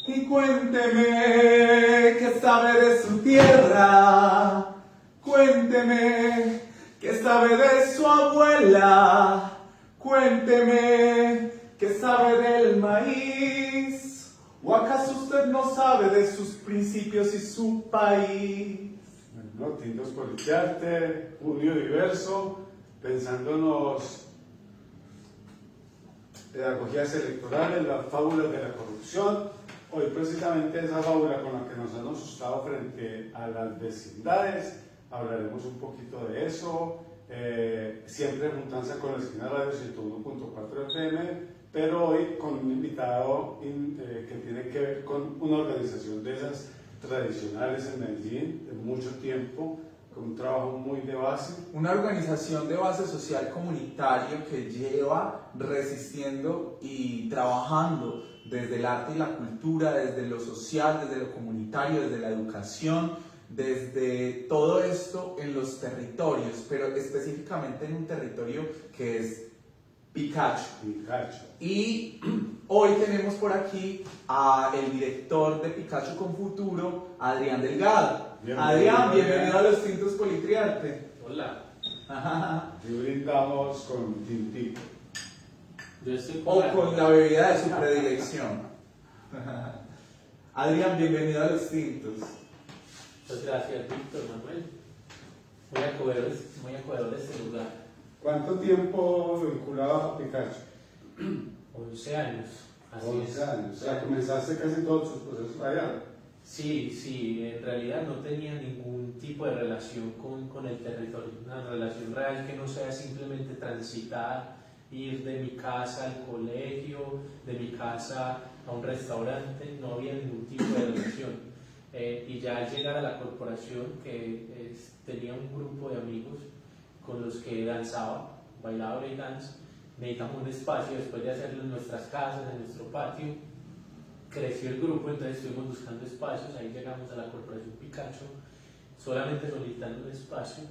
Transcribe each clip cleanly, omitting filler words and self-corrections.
Y cuénteme qué sabe de su tierra, cuénteme qué sabe de su abuela, cuénteme qué sabe del maíz, o acaso usted no sabe de sus principios y su país. Bueno, Tintos Politiarte, Junio Diverso, pensándonos pedagogías electorales, las fábulas de la corrupción. Hoy precisamente esa fábula con la que nos han asustado frente a las vecindades, hablaremos un poquito de eso, siempre en juntanza con la Esquina Radio 101.4 FM, pero hoy con un invitado que tiene que ver con una organización de esas tradicionales en Medellín, de mucho tiempo, con un trabajo muy de base. Una organización de base social comunitario que lleva resistiendo y trabajando desde el arte y la cultura, desde lo social, desde lo comunitario, desde la educación, desde todo esto en los territorios, pero específicamente en un territorio que es Picacho. Y hoy tenemos por aquí al director de Picacho con Futuro, Adrián Delgado. Adrián, bienvenido a los Tintos Politriarte. Hola. Y brindamos con Tintito. Yo estoy Con la bebida de su predilección. Adrián, bienvenido a los Tintos. Muchas gracias, Víctor Manuel. Muy acogedor de este lugar. ¿Cuánto tiempo vinculado a Picacho? 11 años. Así 11 es. años. O sea, comenzaste casi todos tus procesos allá. Sí, en realidad no tenía ningún tipo de relación con el territorio. Una relación real que no sea simplemente transitar, ir de mi casa al colegio, de mi casa a un restaurante, no había ningún tipo de relación. Y ya al llegar a la corporación, que tenía un grupo de amigos con los que danzaba, bailaba breakdance, necesitamos un espacio después de hacerlo en nuestras casas, en nuestro patio. Creció el grupo, entonces estuvimos buscando espacios, ahí llegamos a la corporación Picacho, solamente solicitando un espacio,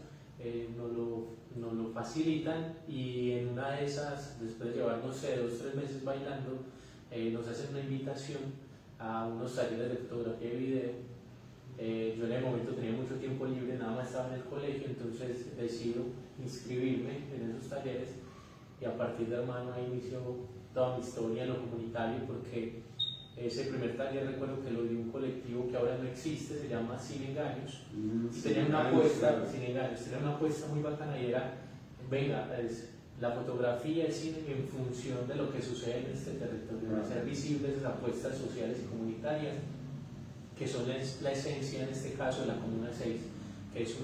nos lo facilitan y en una de esas, después de llevar, no sé, 2 o 3 meses bailando, nos hacen una invitación a unos talleres de fotografía y video. Yo en el momento tenía mucho tiempo libre, nada más estaba en el colegio, entonces decido inscribirme en esos talleres y a partir de hermano ahí inició toda mi historia en lo comunitario, porque ese primer taller recuerdo que lo dio un colectivo que ahora no existe, se llama Sin Engaños, y tenía una apuesta, Sin Engaños, tenía una apuesta muy bacana y era, venga, la fotografía, el cine en función de lo que sucede en este territorio, hacer visibles esas apuestas sociales y comunitarias, que son la esencia en este caso de la Comuna 6, que es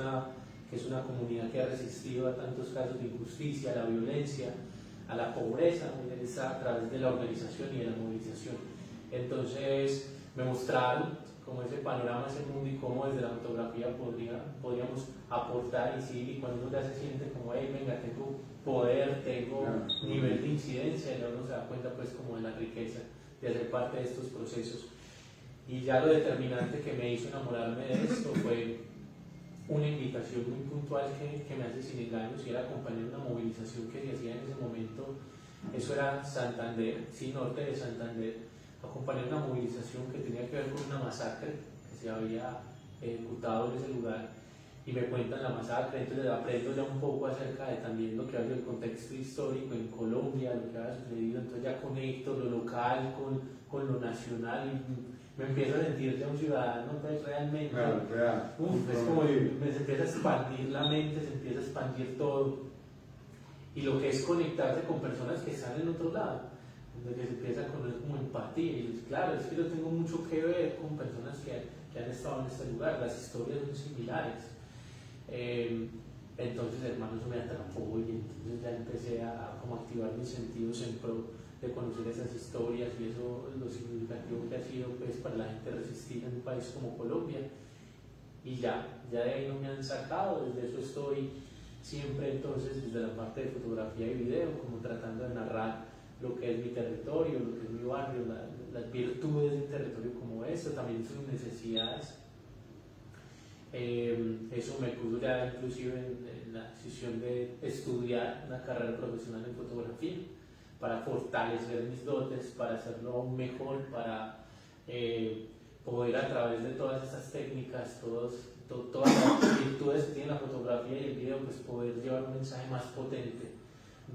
una comunidad que ha resistido a tantos casos de injusticia, a la violencia, a la pobreza, a través de la organización y de la movilización. Entonces me mostraron como ese panorama, ese mundo y cómo desde la fotografía podríamos aportar, incidir, y cuando uno ya se siente como, hey, venga, tengo poder, tengo nivel de incidencia, y uno se da cuenta pues como de la riqueza de hacer parte de estos procesos. Y ya lo determinante que me hizo enamorarme de esto fue una invitación muy puntual que me hace Sin Engaños, y era acompañar una movilización que se hacía en ese momento. Eso era Santander, sí, norte de Santander. Acompañar una movilización que tenía que ver con una masacre que se había ejecutado en ese lugar, y me cuentan la masacre, entonces aprendo ya un poco acerca de también lo que había el contexto histórico en Colombia, lo que había sucedido, entonces ya conecto lo local con lo nacional y me empiezo a sentir ya un ciudadano pues, realmente. Claro, Es como me se empieza a expandir la mente, se empieza a expandir todo, y lo que es conectarse con personas que están en otro lado, donde se empieza a conocer como empatía, y claro, es que yo tengo mucho que ver con personas que han estado en este lugar, las historias son similares. Entonces, hermano, eso me atrapó, y entonces ya empecé a como activar mis sentidos en pro de conocer esas historias, y eso lo significativo que ha sido pues, para la gente resistir en un país como Colombia. Y ya de ahí no me han sacado, desde eso estoy siempre entonces desde la parte de fotografía y video, como tratando de narrar lo que es mi territorio, lo que es mi barrio, las virtudes de un territorio como este, también sus necesidades. Eso me puso ya inclusive en la decisión de estudiar una carrera profesional en fotografía, para fortalecer mis dotes, para hacerlo aún mejor, para poder a través de todas esas técnicas, todas las virtudes que tiene la fotografía y el video, pues poder llevar un mensaje más potente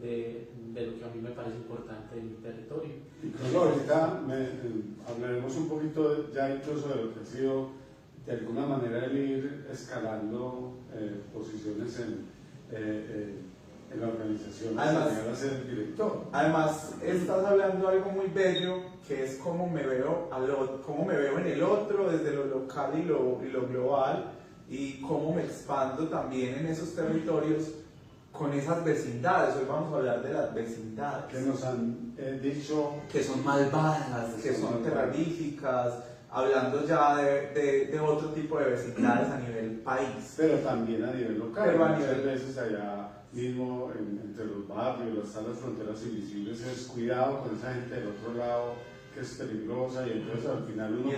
de lo que a mí me parece importante de mi territorio. Incluso ahorita hablaremos un poquito ya incluso de lo que ha sido de alguna manera el ir escalando posiciones en la organización, además, llegar a ser el director. Además, estás hablando de algo muy bello, que es cómo me veo en el otro, desde lo local y lo global, y cómo me expando también en esos territorios con esas vecindades. Hoy vamos a hablar de las vecindades. Que nos han dicho que son malvadas, que son terroríficas, hablando ya de otro tipo de vecindades a nivel país. Pero también a nivel local. Pero a muchas nivel... veces allá mismo entre los barrios, las fronteras invisibles, es cuidado con esa gente del otro lado que es peligrosa, y entonces al final uno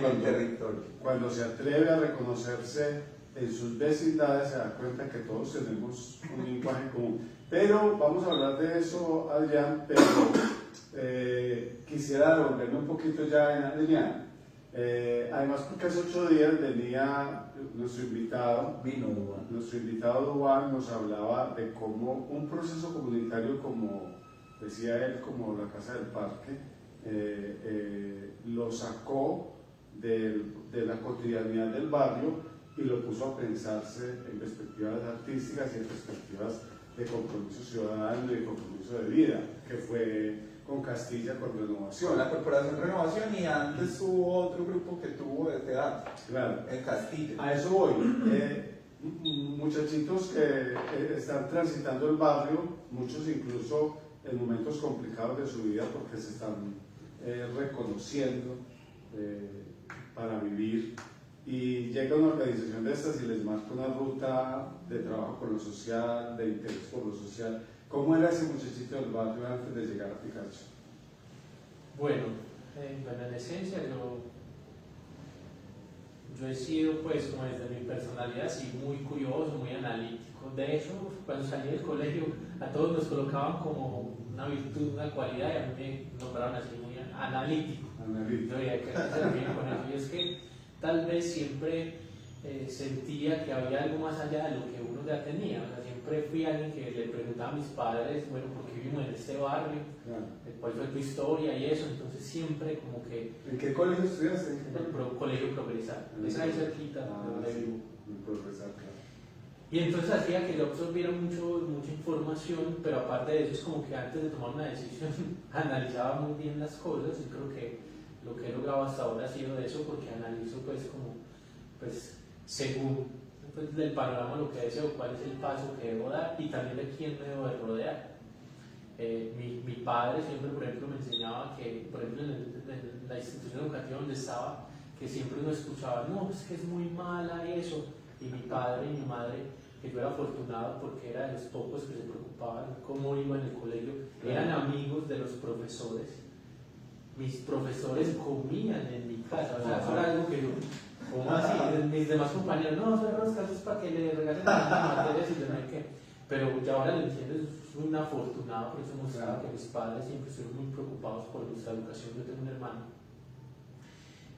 cuando se atreve a reconocerse en sus vecindades se da cuenta que todos tenemos un lenguaje común. Pero vamos a hablar de eso, Adrián, pero quisiera devolverme un poquito ya en Adrián. Además, porque hace 8 días venía nuestro invitado Duan, nos hablaba de cómo un proceso comunitario, como decía él, como la Casa del Parque, lo sacó de la cotidianidad del barrio y lo puso a pensarse en perspectivas artísticas y en perspectivas de compromiso ciudadano y de compromiso de vida, que fue con Castilla, con Renovación. Con la Corporación Renovación, y antes hubo otro grupo que tuvo de teatro, claro, en Castilla. A eso voy. Muchachitos que están transitando el barrio, muchos incluso en momentos complicados de su vida porque se están reconociendo para vivir, y llega una organización de estas y les marca una ruta de trabajo con lo social, de interés por lo social. ¿Cómo era ese muchachito del barrio antes de llegar a Picacho? Bueno, en esencia yo he sido, pues, como desde mi personalidad, así muy curioso, muy analítico. De hecho, cuando salí del colegio, a todos nos colocaban como una virtud, una cualidad, y a mí me nombraron así muy analítico. Yo diría que se refiere con eso, y es que tal vez siempre sentía que había algo más allá de lo que uno ya tenía. O sea, siempre fui alguien que le preguntaba a mis padres, bueno, ¿por qué vivimos en este barrio? Claro. ¿Cuál fue tu historia? Y eso, entonces siempre como que... ¿En qué colegio estudiaste? En el colegio Progresar, es ahí cerquita de donde vivo. Progresar, claro. Y entonces hacía que yo absorbiera mucha información, pero aparte de eso es como que antes de tomar una decisión analizaba muy bien las cosas, y creo que lo que he logrado hasta ahora ha sido de eso, porque analizo pues como, pues según pues, del panorama lo que deseo, cuál es el paso que debo dar y también de quién me debo de rodear. Mi padre siempre, por ejemplo, me enseñaba que, por ejemplo, en la institución educativa donde estaba, que siempre uno escuchaba, no, es que es muy mala y eso, y mi padre y mi madre, que yo era afortunado porque era de los pocos que se preocupaban cómo iba en el colegio, eran amigos de los profesores. Mis profesores comían en mi casa, o sea, eso era algo que yo, ¿cómo así? Mis demás compañeros, no, son los casos para que le regalen las materias y yo no hay qué. Pero ya ahora lo entiendo, soy un afortunado, por eso mostraba que mis padres siempre estuvieron muy preocupados por nuestra educación. Yo tengo un hermano.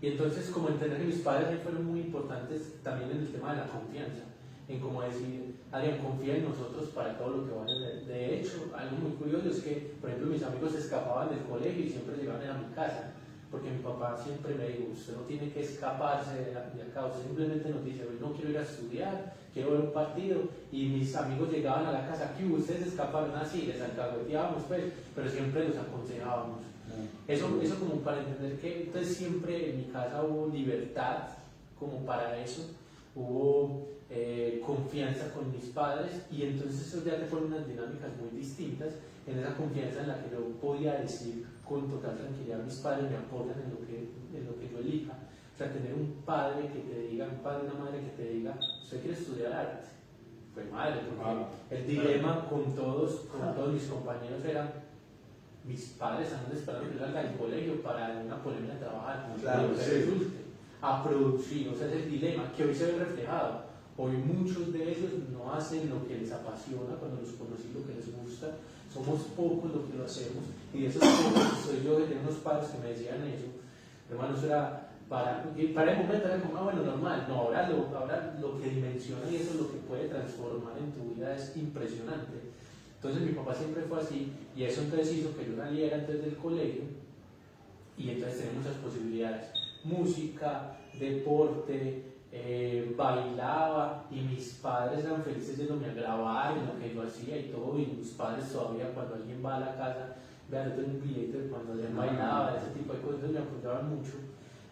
Y entonces, como entender que mis padres ahí fueron muy importantes también en el tema de la confianza, en como decir, alguien confía en nosotros para todo lo que van a hacer. De hecho, algo muy curioso es que, por ejemplo, mis amigos se escapaban del colegio y siempre llegaban a mi casa, porque mi papá siempre me dijo, usted no tiene que escaparse de acá, usted simplemente nos dice, hoy no quiero ir a estudiar, quiero ver un partido, y mis amigos llegaban a la casa, ¿qué hubo? Ustedes escaparon así, les alcahueteábamos, pues, pero siempre los aconsejábamos. Eso como para entender que entonces siempre en mi casa hubo libertad como para eso, hubo confianza con mis padres, y entonces eso ya te pone unas dinámicas muy distintas en esa confianza en la que yo podía decir con total tranquilidad, mis padres me apoyan en lo que yo elija. O sea, tener un padre que te diga, un padre, una madre que te diga, usted quiere estudiar arte, pues madre, porque el dilema con todos mis compañeros era, mis padres están esperando que yo salga del colegio para una ponerme a trabajar, claro, que resulte, a producir. O sea, es el dilema que hoy se ve reflejado. Hoy muchos de ellos no hacen lo que les apasiona cuando los conocí, lo que les gusta. Somos pocos los que lo hacemos, y de esos pocos soy yo, que tengo unos padres que me decían eso. Hermano, eso era para el momento era como, bueno, normal, no, ahora lo que dimensiona y eso es lo que puede transformar en tu vida es impresionante. Entonces mi papá siempre fue así y eso entonces hizo que yo saliera antes del colegio y entonces tenía muchas posibilidades, música, deporte, bailaba y mis padres eran felices yéndome a grabar en lo que yo hacía y todo, y mis padres todavía cuando alguien va a la casa, vean, yo tengo un billete de cuando alguien bailaba, ese tipo de cosas, me apoyaban mucho.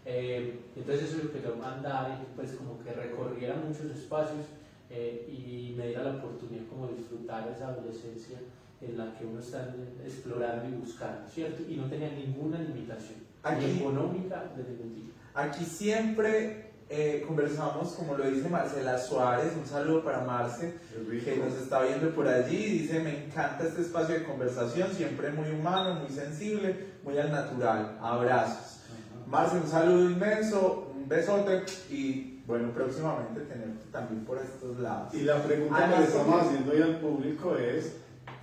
Entonces eso es lo que yo andaba y pues como que recorriera muchos espacios y me diera la oportunidad como de disfrutar esa adolescencia en la que uno está explorando y buscando, ¿cierto? Y no tenía ninguna limitación, ni económica de ningún tipo. Aquí siempre conversamos, como lo dice Marcela Suárez, un saludo para Marce, que nos está viendo por allí, dice, me encanta este espacio de conversación, siempre muy humano, muy sensible, muy al natural, abrazos. Marce, un saludo inmenso, un besote y bueno, próximamente tenerte también por estos lados. Y la pregunta que le estamos haciendo hoy al público es,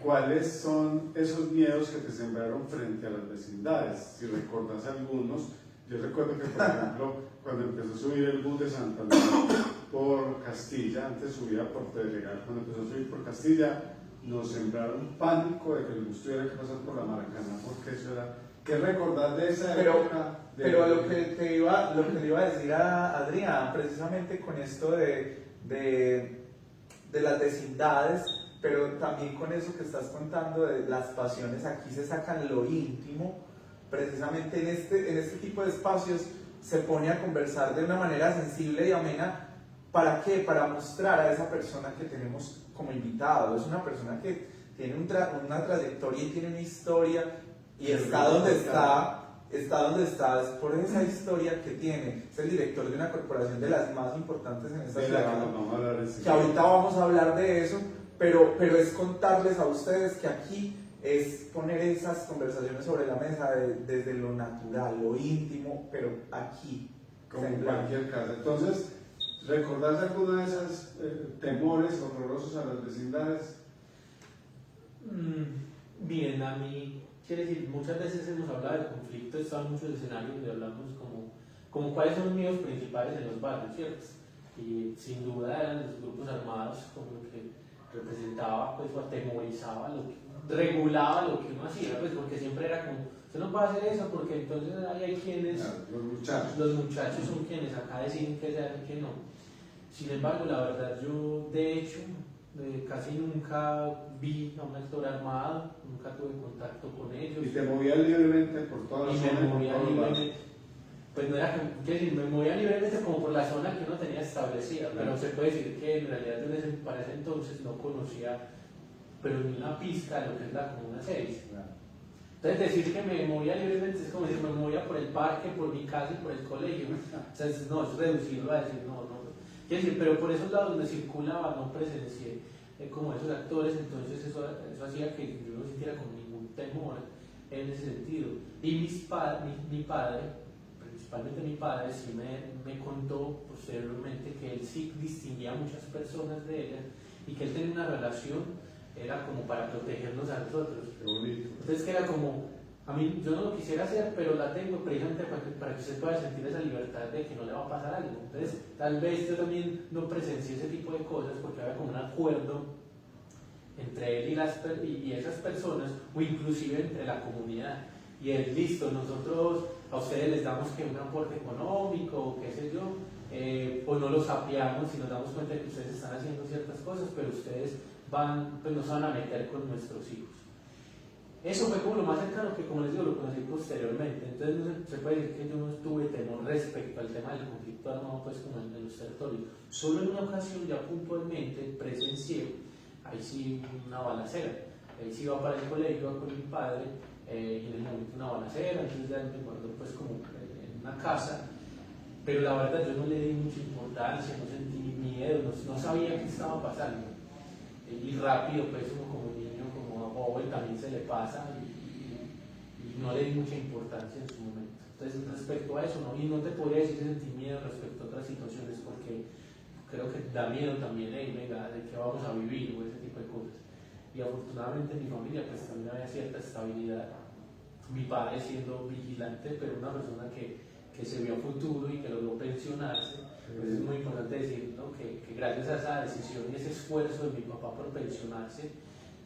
¿cuáles son esos miedos que te sembraron frente a las vecindades? Si recuerdas algunos, yo recuerdo que por ejemplo, cuando empezó a subir el bus de Santander por Castilla, antes subía por Pedregal, cuando empezó a subir por Castilla, nos sembraron pánico de que el bus tuviera que pasar por la Maracaná, porque eso era... ¿Qué recordar de esa época? Pero lo que te iba a decir a Adrián, precisamente con esto de las vecindades, pero también con eso que estás contando de las pasiones, aquí se sacan lo íntimo, precisamente en este tipo de espacios se pone a conversar de una manera sensible y amena. ¿Para qué? Para mostrar a esa persona que tenemos como invitado. Es una persona que tiene una trayectoria y tiene una historia y está donde está, es por esa historia que tiene. Es el director de una corporación de las más importantes en esta ciudad, que ahorita vamos a hablar de eso, pero es contarles a ustedes que aquí es poner esas conversaciones sobre la mesa desde lo natural, lo íntimo, pero aquí. Como en cualquier caso. Entonces, ¿recordás alguna de esas temores horrorosos a las vecindades? Bien, a mí, quiere decir, muchas veces hemos hablado de conflicto, he estado en muchos escenarios donde hablamos como cuáles son los miedos principales en los barrios, ¿cierto? Y sin duda eran los grupos armados, como lo que representaba, pues, o atemorizaba, regulaba lo que uno hacía, pues, porque siempre era como, usted no puede hacer eso porque entonces ahí hay quienes, los muchachos son quienes acá deciden qué se hace y qué no. Sin embargo, la verdad, yo de hecho casi nunca vi a un actor armado, nunca tuve contacto con ellos. ¿Y te movías libremente por toda la zona? Y me movía libremente, pues no era que me movía libremente como por la zona que uno tenía establecida, pero se puede decir que en realidad yo para ese entonces no conocía, pero ni una pizca de lo que es la Comuna 6. Entonces decir que me movía libremente es como decir me movía por el parque, por mi casa y por el colegio. O sea, no, es reducirlo a decir no. Quiero decir, pero por esos lados donde circulaba no presencié como esos actores, entonces eso hacía que yo no sintiera como ningún temor en ese sentido. Y mi padre, principalmente mi padre, sí me contó posteriormente que él sí distinguía a muchas personas de ella y que él tenía una relación, era como para protegernos a nosotros. Qué bonito. Entonces que era como, a mí yo no lo quisiera hacer, pero la tengo precisamente para que usted pueda sentir esa libertad de que no le va a pasar algo. Entonces tal vez yo también no presencié ese tipo de cosas porque había como un acuerdo entre él y esas personas, o inclusive entre la comunidad. Y él, listo, nosotros a ustedes les damos que un aporte económico, o qué sé yo, o no los apiamos y nos damos cuenta de que ustedes están haciendo ciertas cosas, pero ustedes pues no se van a meter con nuestros hijos. Eso fue como lo más cercano que, como les digo, lo conocí posteriormente. Entonces no se puede decir que yo no tuve temor respecto al tema del conflicto armado, pues como en los territorios. Solo en una ocasión ya puntualmente presencié, ahí sí una balacera. Ahí sí iba para el colegio, iba con mi padre, y en el momento una balacera, entonces ya me acuerdo pues como en una casa, pero la verdad yo no le di mucha importancia, no sentí miedo, no sabía qué estaba pasando. Y rápido pues uno como niño, como joven también se le pasa y no le di mucha importancia en su momento. Entonces respecto a eso, ¿no? Y no te podría decir que sentí miedo respecto a otras situaciones porque creo que da miedo también, venga, de qué vamos a vivir o ese tipo de cosas. Y afortunadamente en mi familia pues también había cierta estabilidad. Mi padre siendo vigilante, pero una persona que que se vio a futuro y que logró pensionarse. Pues es muy importante decir, ¿no? que gracias a esa decisión y ese esfuerzo de mi papá por pensionarse,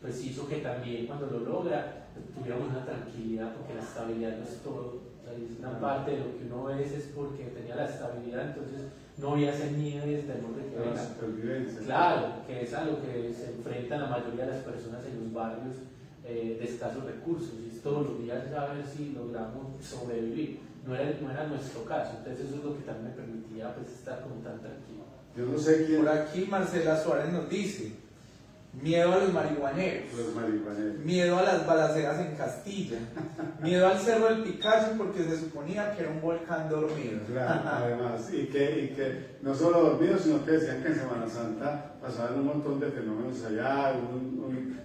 pues hizo que también cuando lo logra tuviéramos una tranquilidad, porque la estabilidad no es todo. O sea, es una parte de lo que uno es porque tenía la estabilidad, entonces no había ese miedo de temor de que La supervivencia. Claro, que es a lo que se enfrentan la mayoría de las personas en los barrios de escasos recursos, y es todos los días ya ver si logramos sobrevivir. No era nuestro caso, entonces eso es lo que también me permitía pues, estar como tan tranquilo. Yo no sé quién. Por aquí Marcela Suárez nos dice: miedo a los marihuaneros, miedo a las balaceras en Castilla, miedo al Cerro del Picacho porque se suponía que era un volcán dormido. Claro, además, y que no solo dormido, sino que decían que en Semana Santa pasaban un montón de fenómenos allá,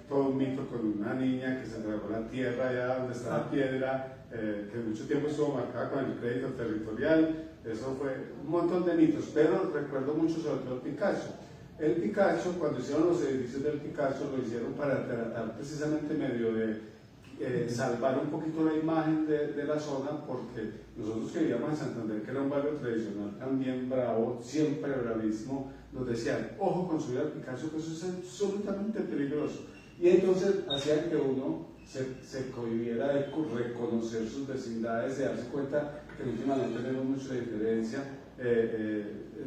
todo un mito con una niña que se tragó la tierra allá donde está la piedra, que mucho tiempo estuvo marcada con el crédito territorial. Eso fue un montón de mitos, pero recuerdo mucho sobre todo el Picacho. El Picacho, cuando hicieron los edificios del Picacho, lo hicieron para tratar precisamente medio de salvar un poquito la imagen de la zona, porque nosotros que vivíamos en Santander, que era un barrio tradicional también bravo, siempre bravísimo, nos decían, ojo con subir al Picacho, que eso es absolutamente peligroso. Y entonces hacían que uno se cohibiera de reconocer sus vecindades, de darse cuenta que últimamente tenemos mucha diferencia.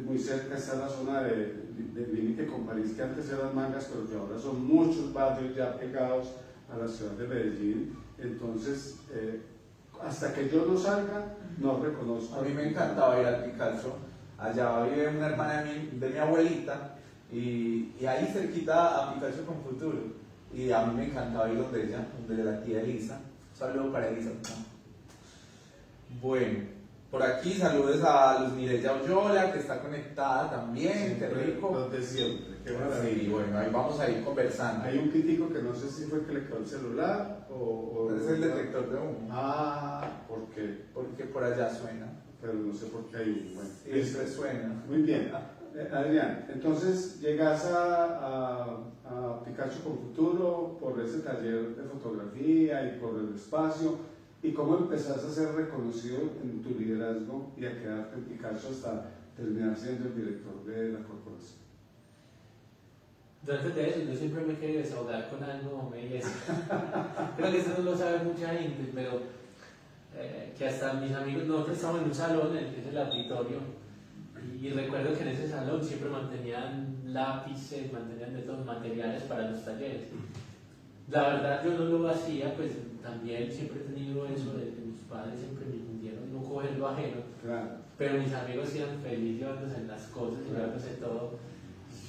Muy cerca está la zona del límite con París, que antes eran Mangas, pero que ahora son muchos barrios ya pegados a la ciudad de Medellín. Entonces, hasta que yo no salga, no reconozco. A mí me encantaba ir al Picacho. Allá vive una hermana de mi abuelita, y ahí cerquita a Picacho con Futuro. Y a mí me encantaba ir donde ella, donde la tía Elisa. Un saludo para Elisa. Bueno, por aquí saludos a Luz Mireya Oyola, que está conectada también, qué rico. Donde siempre, qué maravilla. Sí, bueno, ahí vamos a ir conversando. Hay un crítico que no sé si fue que le quedó el celular o Es el detector de humo. Ah, ¿por qué? Porque por allá suena. Pero no sé por qué hay humo. Bueno, Siempre suena. muy bien. Adrián, entonces llegas a Picacho con Futuro por ese taller de fotografía y por el espacio, y cómo empezaste a ser reconocido en tu liderazgo y a quedarte en Picacho hasta terminar siendo el director de la corporación. Antes de eso, yo siempre me he querido desahogar con algo belleza. Creo que eso no lo sabe mucha gente, pero que hasta mis amigos, nosotros estamos en un salón, que es el auditorio, y recuerdo que en ese salón siempre mantenían lápices, mantenían de todos materiales para los talleres. La verdad yo no lo hacía, pues también siempre he tenido eso de que mis padres siempre me intentaron no coger lo ajeno, Claro. pero mis amigos eran felices llevándose en las cosas y llevándose todo.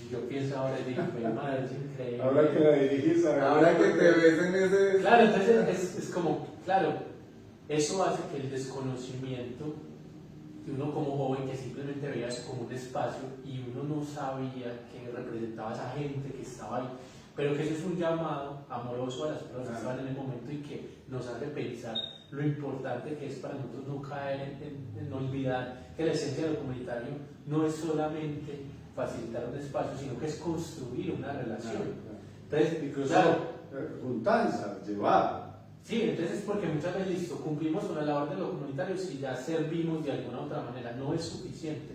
Y yo pienso ahora y digo, madre, es increíble. Ahora que la dirigís, Ahora que te ves en ese... Claro, entonces es como, claro, eso hace que el desconocimiento de uno como joven que simplemente veía eso como un espacio y uno no sabía que representaba a esa gente que estaba ahí, pero que eso es un llamado amoroso a las personas que estaban en el momento y que nos hace pensar lo importante que es para nosotros no caer en olvidar que la esencia de lo comunitario no es solamente facilitar un espacio, sino que es construir una relación. Entonces, incluso claro, juntanza, llevar. sí, entonces porque muchas veces listo, cumplimos con la labor de lo comunitario si ya servimos de alguna otra manera, no es suficiente,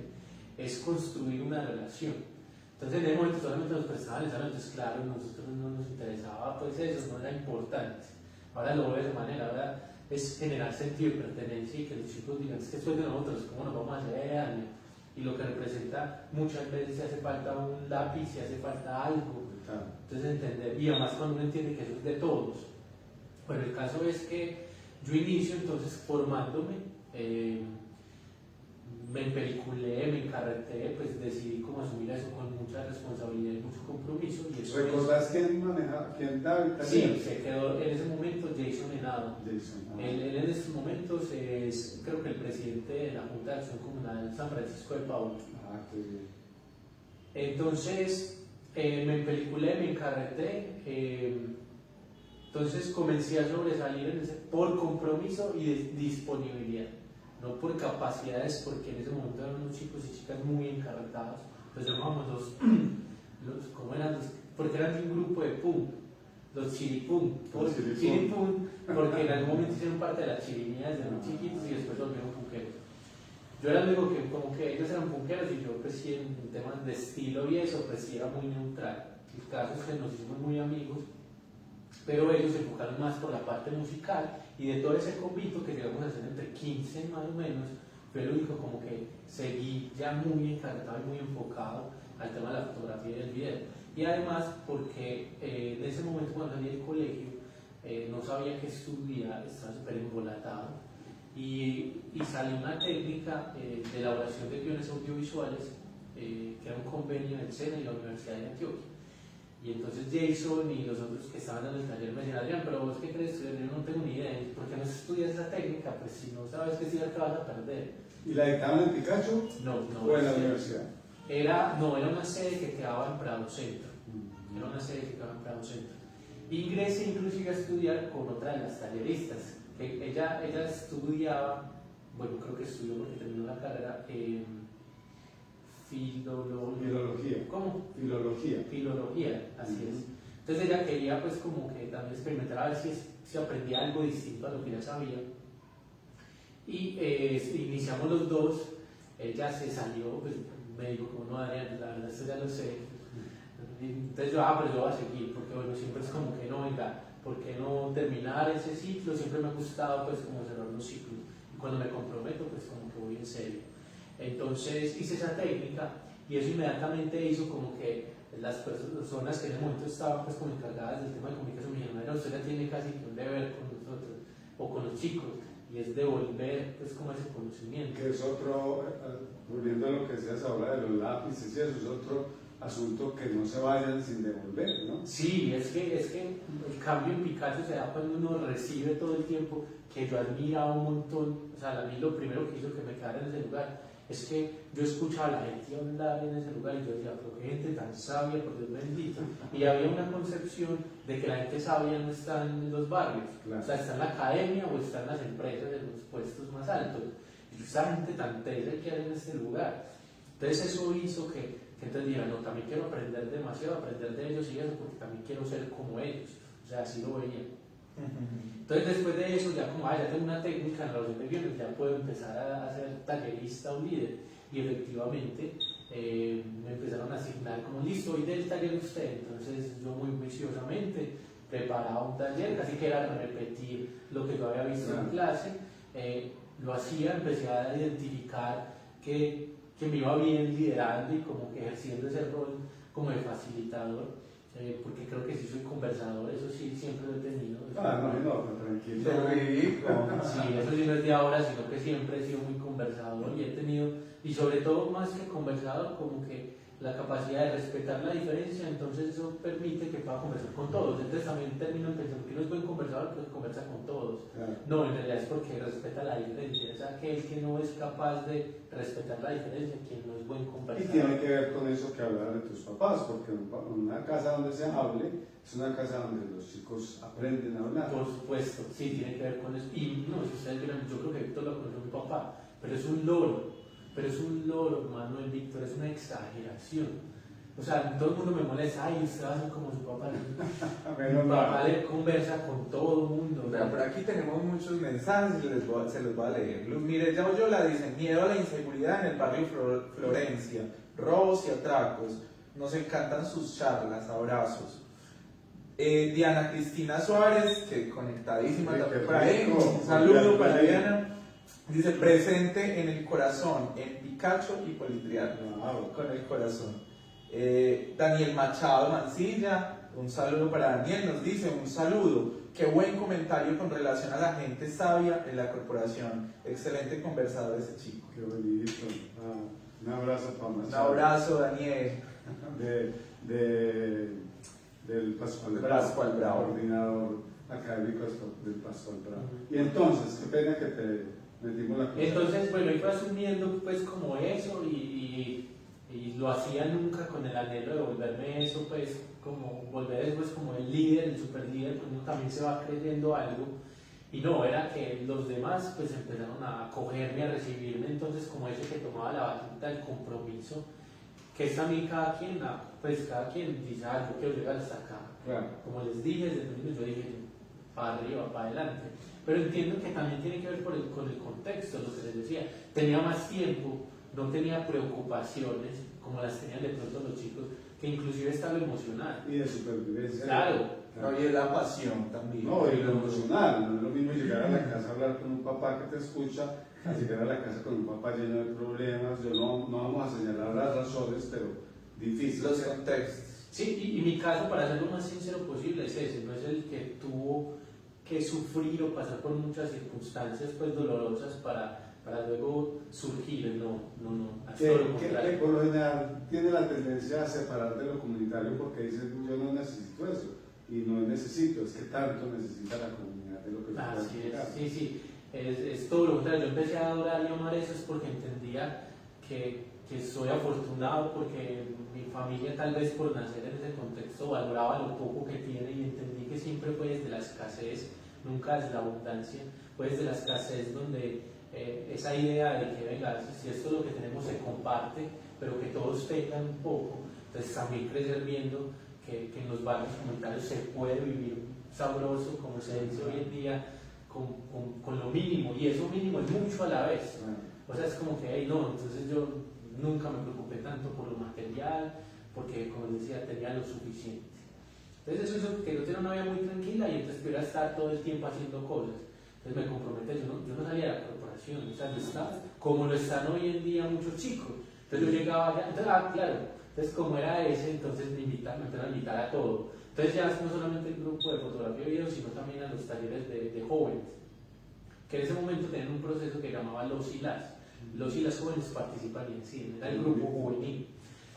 es construir una relación. Entonces en el momento solamente nos prestaban el salón, entonces claro, nosotros no nos interesaba pues eso, no era importante. Ahora lo veo de esa manera, ahora es generar sentido de pertenencia y que los chicos digan, es que después de nosotros, ¿cómo nos vamos a hacer daño? Y lo que representa muchas veces si hace falta un lápiz, si hace falta algo. Entonces entender, y además cuando uno entiende que eso es de todos. Bueno, el caso es que yo inicio entonces formándome, me empeliculé, me encarreté, pues decidí como asumir eso con mucha responsabilidad y mucho compromiso. Y eso ¿Recordás quién manejaba, quién daba el taller? Sí, se quedó en ese momento Jason Henado. Él en estos momentos es, creo que el presidente de la Junta de Acción Comunal San Francisco de Paula. Qué bien. Entonces, me empeliculé, me encarreté. Entonces comencé a sobresalir por compromiso y disponibilidad, no por capacidades, porque en ese momento eran unos chicos y chicas muy encarretados. Pues llamábamos ¿cómo eran? Porque eran de un grupo de punk, los chiripunk, porque en algún momento hicieron parte de la chirimía desde muy chiquitos y después volvieron punkeros. yo era el único que como que ellos eran punkeros y yo pues sí en temas de estilo y eso pues sí era muy neutral. El caso es que nos hicimos muy amigos, pero ellos se enfocaron más por la parte musical y de todo ese convito que llegamos a hacer entre 15 más o menos, fue el único como que seguí ya muy encantado y muy enfocado al tema de la fotografía y del video. Y además porque en ese momento cuando salí del colegio no sabía qué estudiar, estaba súper embolatado y salió una técnica de elaboración de guiones audiovisuales que era un convenio del SENA y la Universidad de Antioquia. Y entonces Jason y los otros que estaban en el taller me decían, Adrián, pero vos qué crees, yo no tengo ni idea, ¿por qué no estudias esa técnica? Pues si no sabes qué estudiar te vas a perder. ¿Y la dictaban en Picacho? No, ¿O en la universidad? Era una sede que quedaba en Prado Centro. Era una sede que quedaba en Prado Centro. Ingresé inclusive a estudiar con otra de las talleristas. Ella estudiaba, bueno, creo que estudió porque terminó la carrera Filología. ¿Cómo? Filología, así es. Entonces ella quería pues como que también experimentar a ver si aprendía algo distinto a lo que ya sabía. Y iniciamos los dos, ella se salió, pues me dijo como no Adrián, la verdad esto ya lo sé. Entonces yo, pero yo voy a seguir, porque bueno, siempre es como que no, venga, ¿por qué no terminar ese ciclo? Siempre me ha gustado pues como cerrar los ciclos. Y cuando me comprometo pues como que voy en serio. Entonces hice esa técnica y eso inmediatamente hizo como que las personas que en ese momento estaban pues como encargadas del tema de comunicación me dijeron, mira, usted ya tiene casi que un deber con nosotros o con los chicos y es devolver pues como ese conocimiento. Que es otro, volviendo a lo que decías ahora de los lápices y eso, es otro asunto que no se vayan sin devolver, ¿no? Sí, es que el cambio en Picasso se da cuando uno recibe todo el tiempo, que yo admiraba un montón, o sea, a mí lo primero que hizo que me quedara en ese lugar es que yo escuchaba a la gente hablar en ese lugar y yo decía, pero qué gente tan sabia, por Dios bendito. Y había una concepción de que la gente sabia no está en los barrios, claro. O sea, está en la academia o está en las empresas, en los puestos más altos. Y esa gente tan tesa que hay en este lugar. Entonces eso hizo que entonces dijeron, no, también quiero aprender demasiado, aprender de ellos y eso, porque también quiero ser como ellos. O sea, así lo veía. Entonces después de eso ya como, ya tengo una técnica en la elaboración de guiones, ya puedo empezar a ser tallerista o líder. Y efectivamente me empezaron a asignar como, listo, hoy del taller usted. Entonces yo muy juiciosamente preparaba un taller, casi que era repetir lo que yo había visto en clase. Lo hacía, empecé a identificar que me iba bien liderando y como que ejerciendo ese rol como de facilitador. Porque creo que sí soy conversador, eso sí siempre lo he tenido. No, tranquilo. Sí, eso sí no es de ahora, sino que siempre he sido muy conversador y he tenido, y sobre todo más que conversador, como que la capacidad de respetar la diferencia, entonces eso permite que pueda conversar con todos. Entonces también termino pensando que no es buen conversador, pero conversa con todos. Claro. No, en realidad es porque respeta la diferencia, es aquel que no es capaz de respetar la diferencia, quien no es buen conversador. Y tiene que ver con eso que hablabas de tus papás, porque una casa donde se hable es una casa donde los chicos aprenden a hablar. Por supuesto, sí, tiene que ver con eso. Y no, si ustedes vieron, yo creo que Víctor lo conoció a mi papá, pero es un loro. Pero es un loro, Manuel Víctor, es una exageración. O sea, todo el mundo me molesta, ay, usted va a ser como su papá. Mi papá le conversa con todo el mundo. O sea, por aquí tenemos muchos mensajes y se los voy a leer. Mire, yo la dice, miedo a la inseguridad en el barrio Florencia, robos y atracos. Nos encantan sus charlas, abrazos. Diana Cristina Suárez, que conectadísima también por ahí. Un saludo para Diana. Dice, presente en el corazón, en Picacho y Politrial, con el corazón. Daniel Machado Mancilla, un saludo para Daniel, nos dice, un saludo, qué buen comentario con relación a la gente sabia en la corporación, excelente conversador ese chico. Qué bonito, un abrazo para Machado. Un abrazo, Daniel. Del Pascual Bravo, coordinador académico del Pascual Bravo. Y entonces, qué pena que te... Entonces, bueno, iba asumiendo pues como eso y lo hacía nunca con el anhelo de volverme eso, pues como volver después como el líder, el super líder, pues uno también se va creyendo algo y no, era que los demás pues empezaron a acogerme, a recibirme, entonces como ese que tomaba la batuta del compromiso, que es también cada quien dice, yo quiero llegar hasta acá. Claro. Como les dije desde el principio, yo dije, para arriba, para adelante. Pero entiendo que también tiene que ver con el contexto, lo que les decía. Tenía más tiempo, no tenía preocupaciones como las tenían de pronto los chicos, que inclusive estaba emocional. Y de supervivencia. Claro. No, y es la pasión también. No, y lo emocional. No es lo mismo llegar a la casa a hablar con un papá que te escucha, a llegar a la casa con un papá lleno de problemas. Yo no vamos a señalar las razones, pero difícil. Los contextos. Sí, y mi caso, para ser lo más sincero posible, es ese, no es el que tuvo que sufrir o pasar por muchas circunstancias pues dolorosas para luego surgir, no, que por lo general tiene la tendencia a separar de lo comunitario porque dicen yo no necesito eso, y no es necesito, es que tanto necesita la comunidad de lo que así es, sí, es todo lo contrario. Yo empecé a adorar y amar eso es porque entendía que soy afortunado, porque mi familia tal vez por nacer en ese contexto valoraba lo poco que tiene, y entendí que siempre fue desde la escasez, nunca desde la abundancia, fue desde la escasez donde esa idea de que venga, si esto es lo que tenemos se comparte, pero que todos tengan un poco. Entonces también crecer viendo que en los barrios comunitarios se puede vivir sabroso, como se dice hoy en día, con lo mínimo, y eso mínimo es mucho a la vez. O sea, es como que, hey, no, entonces yo nunca me preocupé tanto por lo material, porque como les decía, tenía lo suficiente. Entonces eso hizo que yo tenía una vida muy tranquila y entonces pudiera estar todo el tiempo haciendo cosas. Entonces me comprometí, yo no salía de la corporación, o sea, yo estaba como lo están hoy en día muchos chicos. Entonces yo llegaba allá, entonces, claro, entonces como era ese, entonces me empezaron a invitar a todo. Entonces ya no solamente el grupo de fotografía y video, sino también a los talleres de jóvenes, que en ese momento tenían un proceso que llamaba Los y las. Los y las jóvenes participan en cine, era el grupo juvenil,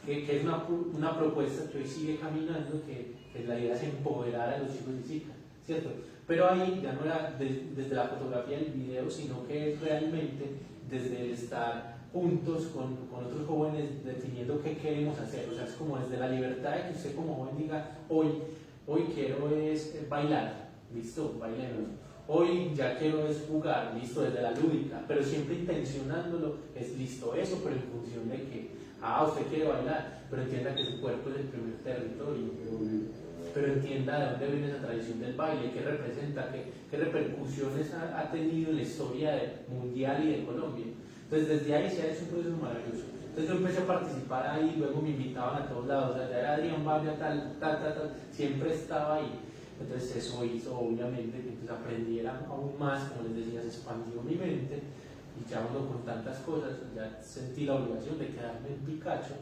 que es una propuesta que hoy sigue caminando, que la idea es empoderar a los chicos y chicas, ¿cierto? Pero ahí ya no era desde la fotografía y el video, sino que realmente desde el estar juntos con otros jóvenes definiendo qué queremos hacer, o sea, es como desde la libertad de que usted como joven diga, hoy quiero es bailar, listo, bailemos. Hoy ya quiero es jugar, listo, desde la lúdica, pero siempre intencionándolo, es listo eso, pero en función de que, usted quiere bailar, pero entienda que su cuerpo es el primer territorio, pero entienda de dónde viene esa tradición del baile, qué representa, qué repercusiones ha tenido en la historia mundial y de Colombia. Entonces desde ahí se ha hecho un proceso maravilloso. Entonces yo empecé a participar ahí, luego me invitaban a todos lados, allá era Adrián Barbia, tal, siempre estaba ahí. Entonces eso hizo obviamente que pues, aprendiera aún más, como les decía, se expandió mi mente, y ya uno con tantas cosas, ya sentí la obligación de quedarme en Picacho,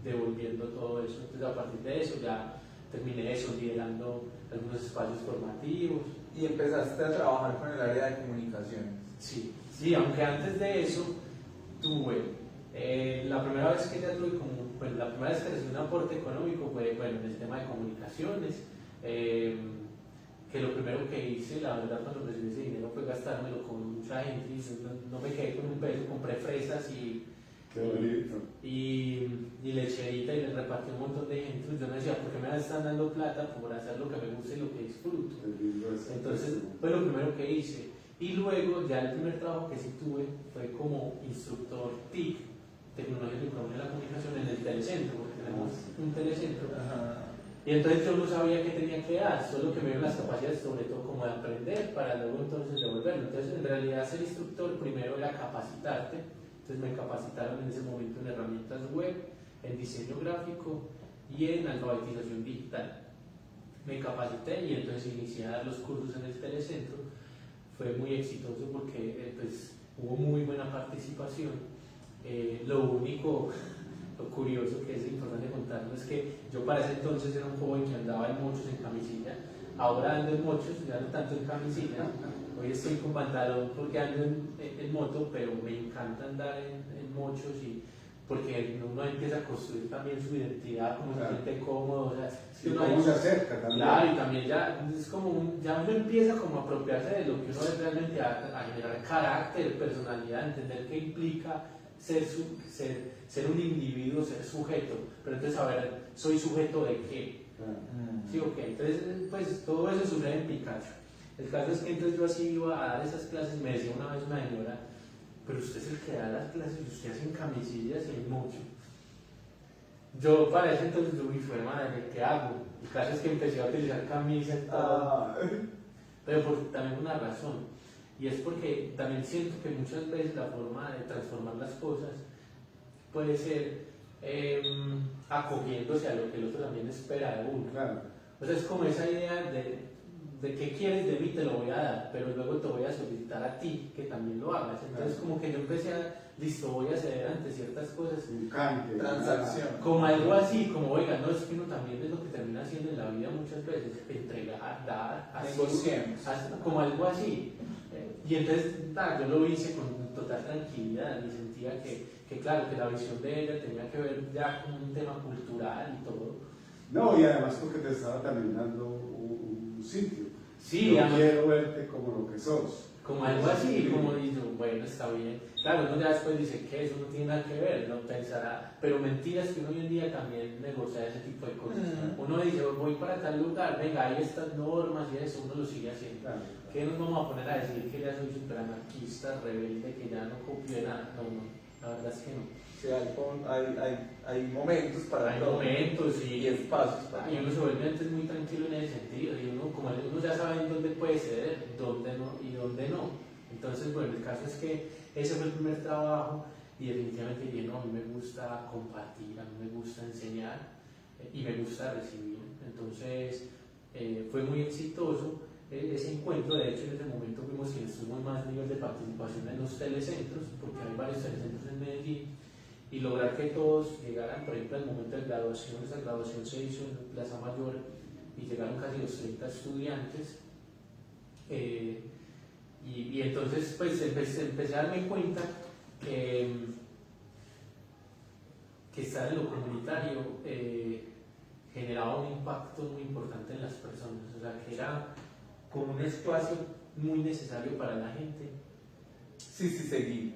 devolviendo todo eso. Entonces a partir de eso ya terminé eso, liderando algunos espacios formativos. Y empezaste a trabajar con el área de comunicaciones. Sí, aunque antes de eso tuve, la primera vez que ya tuve la primera vez que recibí un aporte económico fue, en el tema de comunicaciones, que lo primero que hice, la verdad, cuando recibí ese dinero fue gastármelo con mucha gente, y no me quedé con un peso, compré fresas y lecherita, y le repartí a un montón de gente. Yo me decía, ¿por qué me están dando plata por hacer lo que me gusta y lo que disfruto? Entonces fue lo primero que hice. Y luego ya el primer trabajo que sí tuve fue como instructor TIC, Tecnología de Información y la Comunicación, en el telecentro, porque tenemos un telecentro. Y entonces yo no sabía qué tenía que dar, solo que me dieron las capacidades, sobre todo como de aprender, para luego entonces devolverlo. Entonces en realidad ser instructor primero era capacitarte. Entonces me capacitaron en ese momento en herramientas web, en diseño gráfico y en alfabetización digital. Me capacité y entonces inicié a dar los cursos en el telecentro. Fue muy exitoso porque pues, hubo muy buena participación. Lo único, lo curioso que es importante contarlo es que yo para ese entonces era un joven que andaba en mochos, en camisilla. Ahora ando en mochos, ya no tanto en camisilla. Hoy estoy con pantalón porque ando en moto, pero me encanta andar en mochos, porque uno empieza a construir también su identidad, como se siente cómodo. O sea, si uno se acerca también. Claro, y también ya es como ya uno empieza como a apropiarse de lo que uno es realmente, a generar carácter, personalidad, entender qué implica ser un individuo, ser sujeto. Pero entonces, a ver, ¿soy sujeto de qué? Sí, ok. Entonces, pues todo eso sucede en Picacho. El caso es que entonces yo así iba a dar esas clases, me decía una vez una señora, pero usted es el que da las clases y usted hace en camisillas y en mocho. Yo para ese entonces yo fue madre, ¿qué hago? El caso es que empecé a utilizar camisas y todo. pero por también una razón, y es porque también siento que muchas veces la forma de transformar las cosas puede ser acogiéndose a lo que el otro también espera de uno. Claro. O sea, es como esa idea de qué quieres de mí, te lo voy a dar, pero luego te voy a solicitar a ti que también lo hagas. Entonces, como que yo empecé listo, voy a ceder ante ciertas cosas. Un canje. Transacción. Como algo así, como, oiga, no, es que uno también es lo que termina haciendo en la vida muchas veces, entregar, dar, así, Negociemos. como algo así. Y entonces, yo lo hice con total tranquilidad y sentía que claro, que la visión de ella tenía que ver ya con un tema cultural y todo. No, y además porque te estaba también dando un sitio. Sí, yo además, quiero verte como lo que sos. como algo así, como digo, bueno, está bien. Claro, uno ya después dice que eso no tiene nada que ver, no pensará, pero mentiras que uno hoy en día también negocia ese tipo de cosas. Uno dice, voy para tal lugar, venga, hay estas normas y eso, uno lo sigue haciendo. Claro. ¿Qué nos vamos a poner a decir que ya soy súper anarquista, rebelde, que ya no copio de nada? No, la verdad es que no. Sí, hay momentos para Hay todo. momentos Y espacios para y uno se vuelve antes muy tranquilo en ese sentido, y uno, como uno ya sabe en dónde puede ceder, dónde no y dónde no. Entonces, bueno, el caso es que ese fue el primer trabajo y definitivamente dije, no, a mí me gusta compartir, a mí me gusta enseñar y me gusta recibir. Entonces, fue muy exitoso ese encuentro. De hecho, en ese momento fuimos quienes tuvimos más nivel de participación en los telecentros, porque hay varios telecentros en Medellín, y lograr que todos llegaran, por ejemplo, al momento de graduación. Esa graduación se hizo en Plaza Mayor y llegaron casi los 30 estudiantes. Y entonces pues empecé a darme cuenta que estar en lo comunitario generaba un impacto muy importante en las personas, o sea, que era como un espacio muy necesario para la gente. Sí, seguí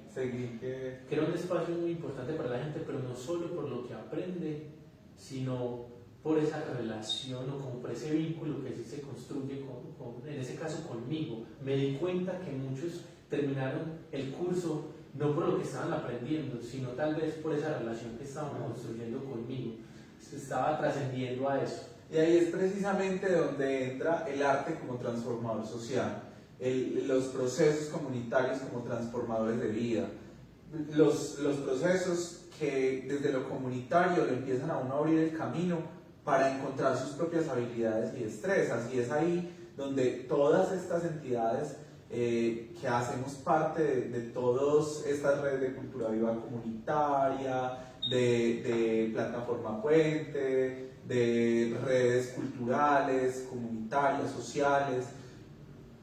que... Que era un espacio muy importante para la gente, pero no solo por lo que aprende, sino por esa relación o como por ese vínculo que sí se construye en ese caso conmigo. Me di cuenta que muchos terminaron el curso no por lo que estaban aprendiendo, sino tal vez por esa relación que estaban construyendo conmigo. Se estaba trascendiendo a eso. Y ahí es precisamente donde entra el arte como transformador social, los procesos comunitarios como transformadores de vida, los procesos que desde lo comunitario le empiezan a uno a abrir el camino para encontrar sus propias habilidades y destrezas. Y es ahí donde todas estas entidades que hacemos parte de todas estas redes de cultura viva comunitaria, de plataforma puente, de redes culturales, comunitarias, sociales,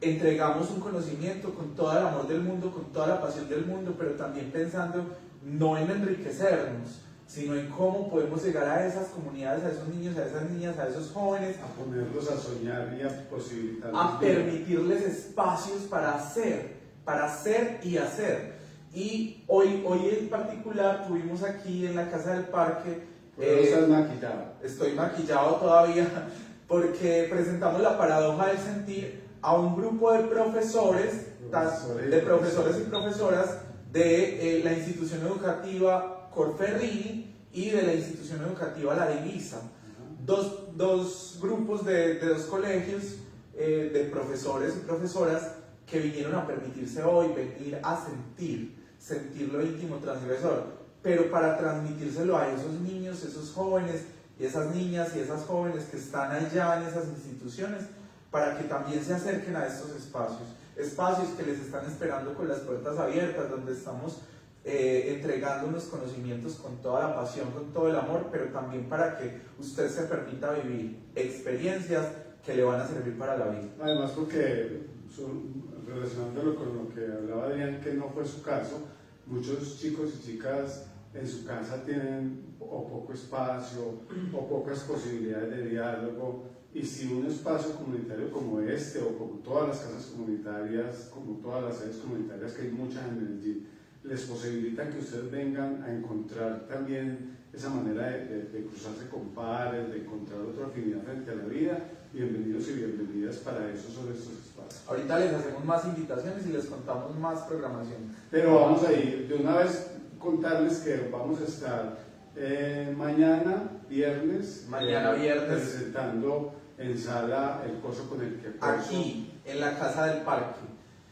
entregamos un conocimiento con todo el amor del mundo, con toda la pasión del mundo, pero también pensando no en enriquecernos, sino en cómo podemos llegar a esas comunidades, a esos niños, a esas niñas, a esos jóvenes, A ponerlos a soñar y a posibilitar. a permitirles espacios para hacer y hacer. Y hoy en particular tuvimos aquí en la Casa del Parque. ¿Estás maquillado? Estoy maquillado todavía porque presentamos la paradoja del sentir a un grupo de profesores y profesoras de la institución educativa Corferrini y de la institución educativa La Divisa. Dos grupos de dos colegios de profesores y profesoras que vinieron a permitirse hoy venir a sentir lo íntimo transgresor, pero para transmitírselo a esos niños, esos jóvenes, y esas niñas y esas jóvenes que están allá en esas instituciones, para que también se acerquen a estos espacios que les están esperando con las puertas abiertas, donde estamos entregando unos conocimientos con toda la pasión, con todo el amor, pero también para que usted se permita vivir experiencias que le van a servir para la vida. Además porque, relacionándolo con lo que hablaba Adrián, que no fue su caso, muchos chicos y chicas en su casa tienen o poco espacio o pocas posibilidades de diálogo, y si un espacio comunitario como este o como todas las casas comunitarias, como todas las sedes comunitarias, que hay muchas en Medellín, les posibilitan que ustedes vengan a encontrar también esa manera de cruzarse con pares, de encontrar otra afinidad frente a la vida, bienvenidos y bienvenidas para eso sobre estos espacios. Ahorita les hacemos más invitaciones y les contamos más programación. Pero vamos a ir, de una vez contarles que vamos a estar mañana viernes Presentando en sala El Coso con el que aquí en la Casa del Parque.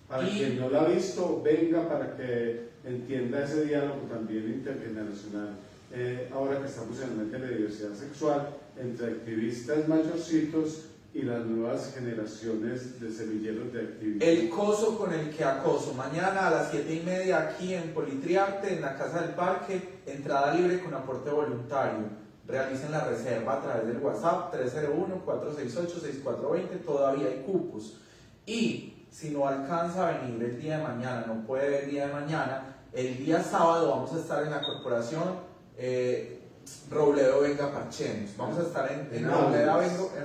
Para quien no la ha visto, venga para que entienda ese diálogo también intergeneracional. Ahora que estamos en el mes de la diversidad sexual, entre activistas mayorcitos y las nuevas generaciones de semilleros de activistas. El coso con el que acoso. Mañana a las 7:30 aquí en Politriarte, en la Casa del Parque, entrada libre con aporte voluntario. Realicen la reserva a través del WhatsApp 301-468-6420, todavía hay cupos. Y si no alcanza a venir el día de mañana, no puede ver el día de mañana, el día sábado vamos a estar en la corporación Robledo Venga Parchemos. Vamos a estar en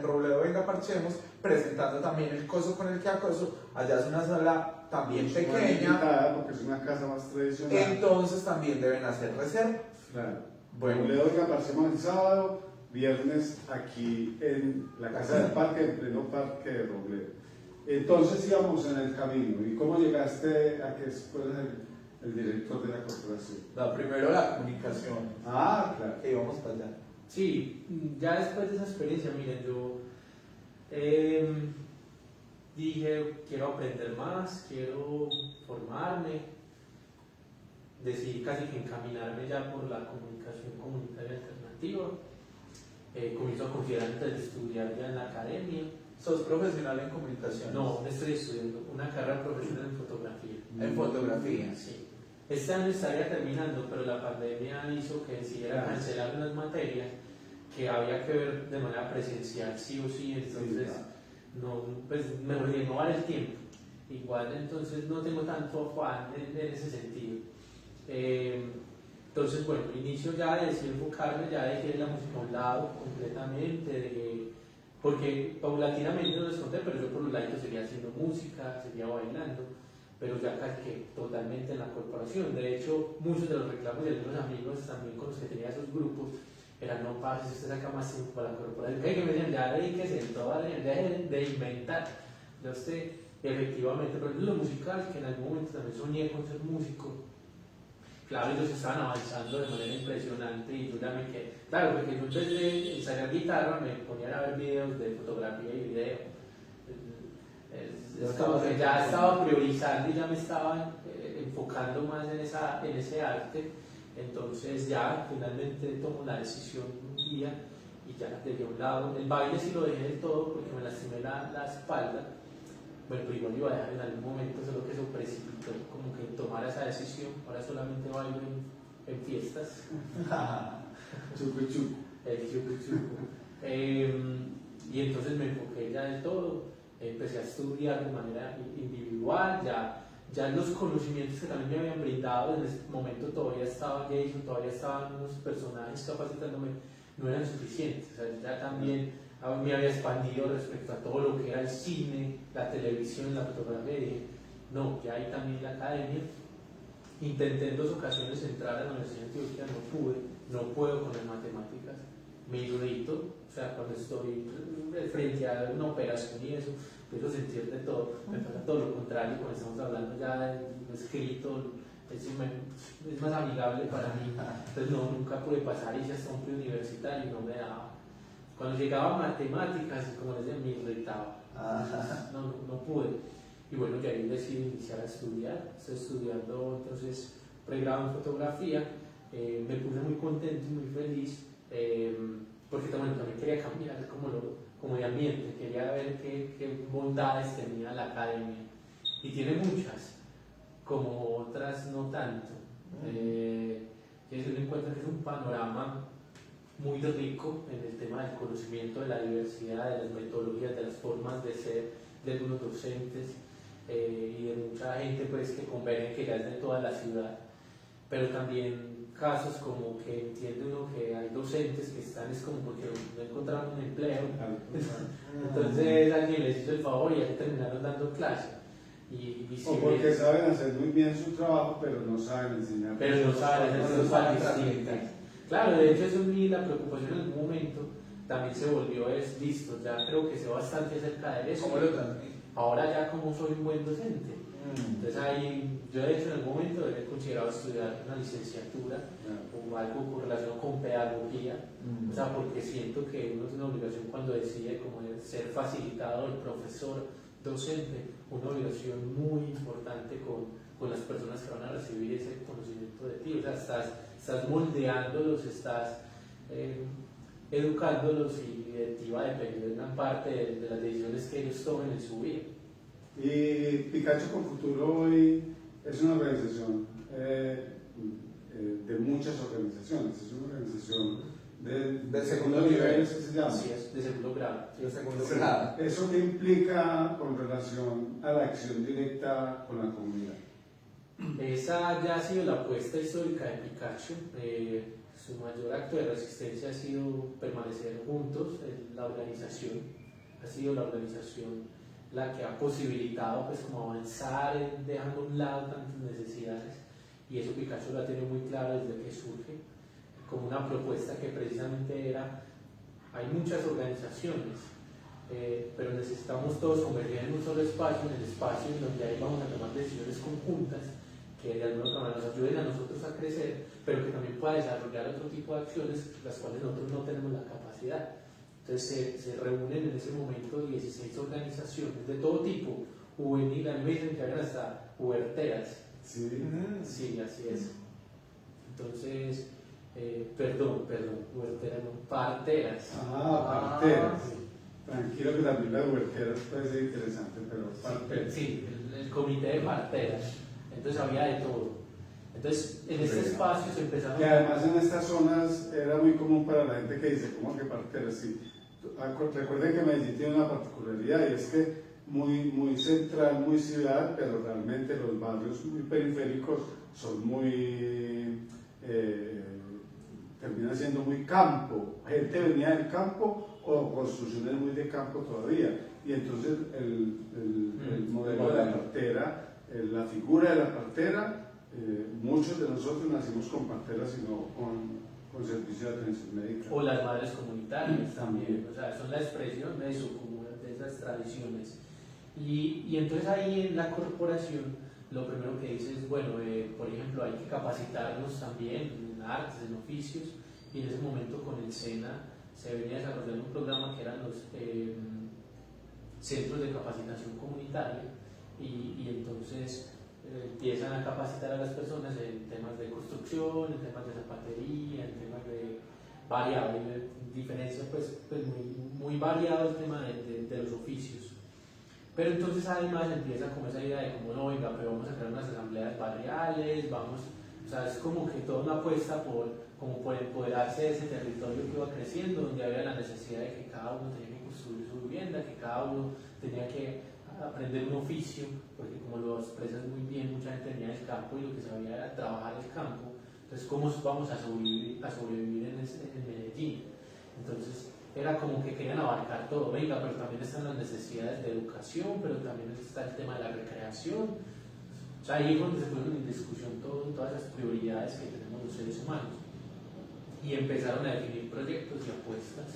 Robledo Venga Parchemos, presentando también el coso con el que acoso. Allá es una sala también pequeña, porque es una casa más tradicional. entonces también deben hacer reserva. Claro. Bueno, Robledo Venga Parchemos el sábado, viernes aquí en la Casa del Parque, en pleno Parque de Robledo. Entonces íbamos en el camino. ¿Y cómo llegaste a que fueras el director de la corporación? primero la comunicación. Ah, claro. Que íbamos para allá. Sí, ya después de esa experiencia, miren, yo dije, quiero aprender más, quiero formarme, decidí casi que encaminarme ya por la comunicación comunitaria alternativa. Comienzo a considerar antes de estudiar ya en la academia. ¿Sos profesional en comunicación? No, estoy estudiando una carrera profesional en fotografía. ¿En fotografía? Sí. Este año estaría terminando, pero la pandemia hizo que decidiera cancelar unas materias que había que ver de manera presencial, sí o sí, entonces no, pues mejor dije, no vale el tiempo. Igual, entonces no tengo tanto afán en ese sentido. Entonces, bueno, inicio ya de decir enfocarme, ya dejé la música a un lado completamente, porque paulatinamente no les conté, pero yo por los lados seguía haciendo música, seguía bailando, pero ya casi que totalmente en la corporación. De hecho, muchos de los reclamos de algunos amigos también con los que tenía esos grupos eran: no, parce, si usted saca más tiempo para la corporación, que me decían, ya dedíquese en toda, deje de inventar. Ya usted, efectivamente, pero lo musical, que en algún momento también soñé con ser músico. Claro, ellos estaban avanzando de manera impresionante y yo ya me quedé. Claro, porque yo en vez de ensayar guitarra me ponía a ver videos de fotografía y video. Es como que ya estaba priorizando y ya me estaba enfocando más en ese arte. Entonces ya finalmente tomo la decisión un día y ya dejé a un lado. El baile sí lo dejé del todo porque me lastimé la espalda. Bueno, pero igual iba a dejar en algún momento, solo que eso precipitó como que tomara esa decisión. Ahora solamente bailo en fiestas. Chucu chucu. El chucu chucu. Y entonces me enfoqué ya del todo. Empecé a estudiar de manera individual, ya los conocimientos que también me habían brindado en ese momento todavía estaba Jason, todavía estaban unos personajes capacitándome, no eran suficientes. O sea, ya también me había expandido respecto a todo lo que era el cine, la televisión, la fotografía, y dije, no, ya hay también la academia. Intenté en 2 ocasiones entrar a la Universidad de Antioquia, no puedo con las matemáticas, me irrito, o sea, cuando estoy frente a una operación y eso, empiezo a sentir de todo, me pasa todo lo contrario, cuando estamos hablando ya de escrito, es más amigable para mí, entonces no, nunca pude pasar, hice hasta un preuniversitario y no me daba. Cuando llegaba a matemáticas, como les decía, me irritaba, no pude. Y bueno, ya ahí decidí iniciar a estudiar, estoy estudiando entonces pregrado en fotografía, me puse muy contento y muy feliz, porque también quería cambiar como de ambiente, quería ver qué bondades tenía la academia, y tiene muchas, como otras no tanto. Que se encuentra que es un panorama muy rico en el tema del conocimiento de la diversidad, de las metodologías, de las formas de ser de algunos docentes y de mucha gente pues que convergen, que ya es de toda la ciudad, pero también casos como que entiende uno que hay docentes que están es como porque no encontraron un empleo, entonces alguien les hizo el favor y ya que terminaron dando clase. O porque saben hacer muy bien su trabajo, pero no saben enseñar. Pero no saben, eso es distintas. Claro, de hecho eso es la preocupación en algún momento también se volvió listo, ya creo que sé bastante acerca de eso. ¿Cómo lo transmite? Ahora ya como soy un buen docente. Entonces ahí, yo de hecho en algún momento he considerado estudiar una licenciatura o algo con relación con pedagogía, o sea, porque siento que uno tiene una obligación cuando decide como de ser facilitador, profesor, docente, una obligación muy importante con las personas que van a recibir ese conocimiento de ti. O sea, estás moldeándolos, estás educándolos y de ti va a depender una parte de las decisiones que ellos tomen en su vida. Y Picacho con Futuro hoy es una organización de muchas organizaciones, es una organización de segundo nivel, ¿qué se llama? Sí, es de segundo grado. De segundo grado. ¿Eso qué implica con relación a la acción directa con la comunidad? Esa ya ha sido la apuesta histórica de Picacho. Su mayor acto de resistencia ha sido permanecer juntos. La organización ha sido la organización la que ha posibilitado pues como avanzar dejando a un lado tantas necesidades, y eso Picacho lo ha tenido muy claro desde que surge como una propuesta que precisamente era: hay muchas organizaciones, pero necesitamos todos converger en un solo espacio, en el espacio en donde ahí vamos a tomar decisiones conjuntas que de alguna manera nos ayuden a nosotros a crecer, pero que también pueda desarrollar otro tipo de acciones las cuales nosotros no tenemos la capacidad. Entonces se reúnen en ese momento 16 organizaciones de todo tipo, juvenil, a mí me dicen que hagan hasta puberteras. Sí. Sí, así es. Entonces, puberteras no, parteras. Parteras. Tranquilo que también la puberteras puede ser interesante, pero parteras. Sí, el comité de parteras. Entonces había de todo. Entonces, en este espacio se empezaron. Y además en estas zonas era muy común para la gente que dice, ¿cómo que parteras? Sí. Recuerden que Medellín tiene una particularidad, y es que muy central, muy ciudad, pero realmente los barrios muy periféricos son terminan siendo muy campo. Gente venía del campo o construcciones muy de campo todavía. Y entonces el modelo de la partera, la figura de la partera, muchos de nosotros nacimos con parteras y no con servicio de atención médica. O las madres comunitarias también, o sea, son la expresión de eso, como de esas tradiciones. Y entonces ahí en la corporación lo primero que dice es, bueno, por ejemplo, hay que capacitarnos también en artes, en oficios, y en ese momento con el SENA se venía desarrollando un programa que eran los centros de capacitación comunitaria, y entonces empiezan a capacitar a las personas en temas de construcción, en temas de zapatería, en temas de variables, diferencia pues muy variado el tema de los oficios. Pero entonces además empieza como esa idea de como no, venga, pero vamos a crear unas asambleas barriales, o sea, es como que toda una apuesta por empoderarse de ese territorio que iba creciendo, donde había la necesidad de que cada uno tenía que construir su vivienda, que cada uno tenía que aprender un oficio, porque como lo expresas muy bien, mucha gente venía del campo y lo que sabía era trabajar el campo. Entonces, ¿cómo vamos a sobrevivir en Medellín? Entonces, era como que querían abarcar todo. Venga, pero también están las necesidades de educación, pero también está el tema de la recreación. O sea, ahí es donde se ponen en discusión todas las prioridades que tenemos los seres humanos. Y empezaron a definir proyectos y apuestas.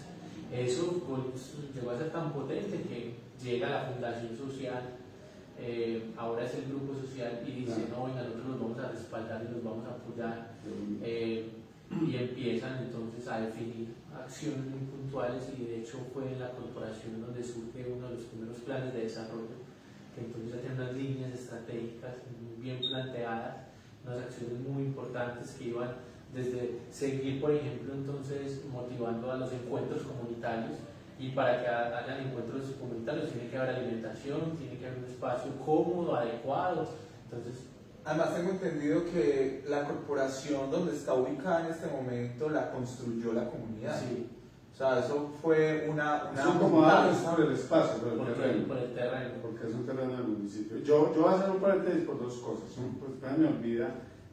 Eso pues, llegó a ser tan potente que llega la Fundación Social, ahora es el Grupo Social, y dice, no, venga, nosotros los vamos a respaldar y los vamos a apoyar, y empiezan entonces a definir acciones muy puntuales, y de hecho fue en la corporación donde surge uno de los primeros planes de desarrollo, que entonces ya tiene unas líneas estratégicas muy bien planteadas, unas acciones muy importantes que iban desde seguir, por ejemplo, entonces motivando a los encuentros comunitarios, y para que hayan encuentros comunitarios tiene que haber alimentación, tiene que haber un espacio cómodo, adecuado. Entonces, además tengo entendido que la corporación donde está ubicada en este momento la construyó la comunidad. Sí. O sea, eso fue una mudanza por el espacio, por el terreno. Porque es un terreno del municipio. Yo voy a hacer un paréntesis por dos cosas. Pues me olvida.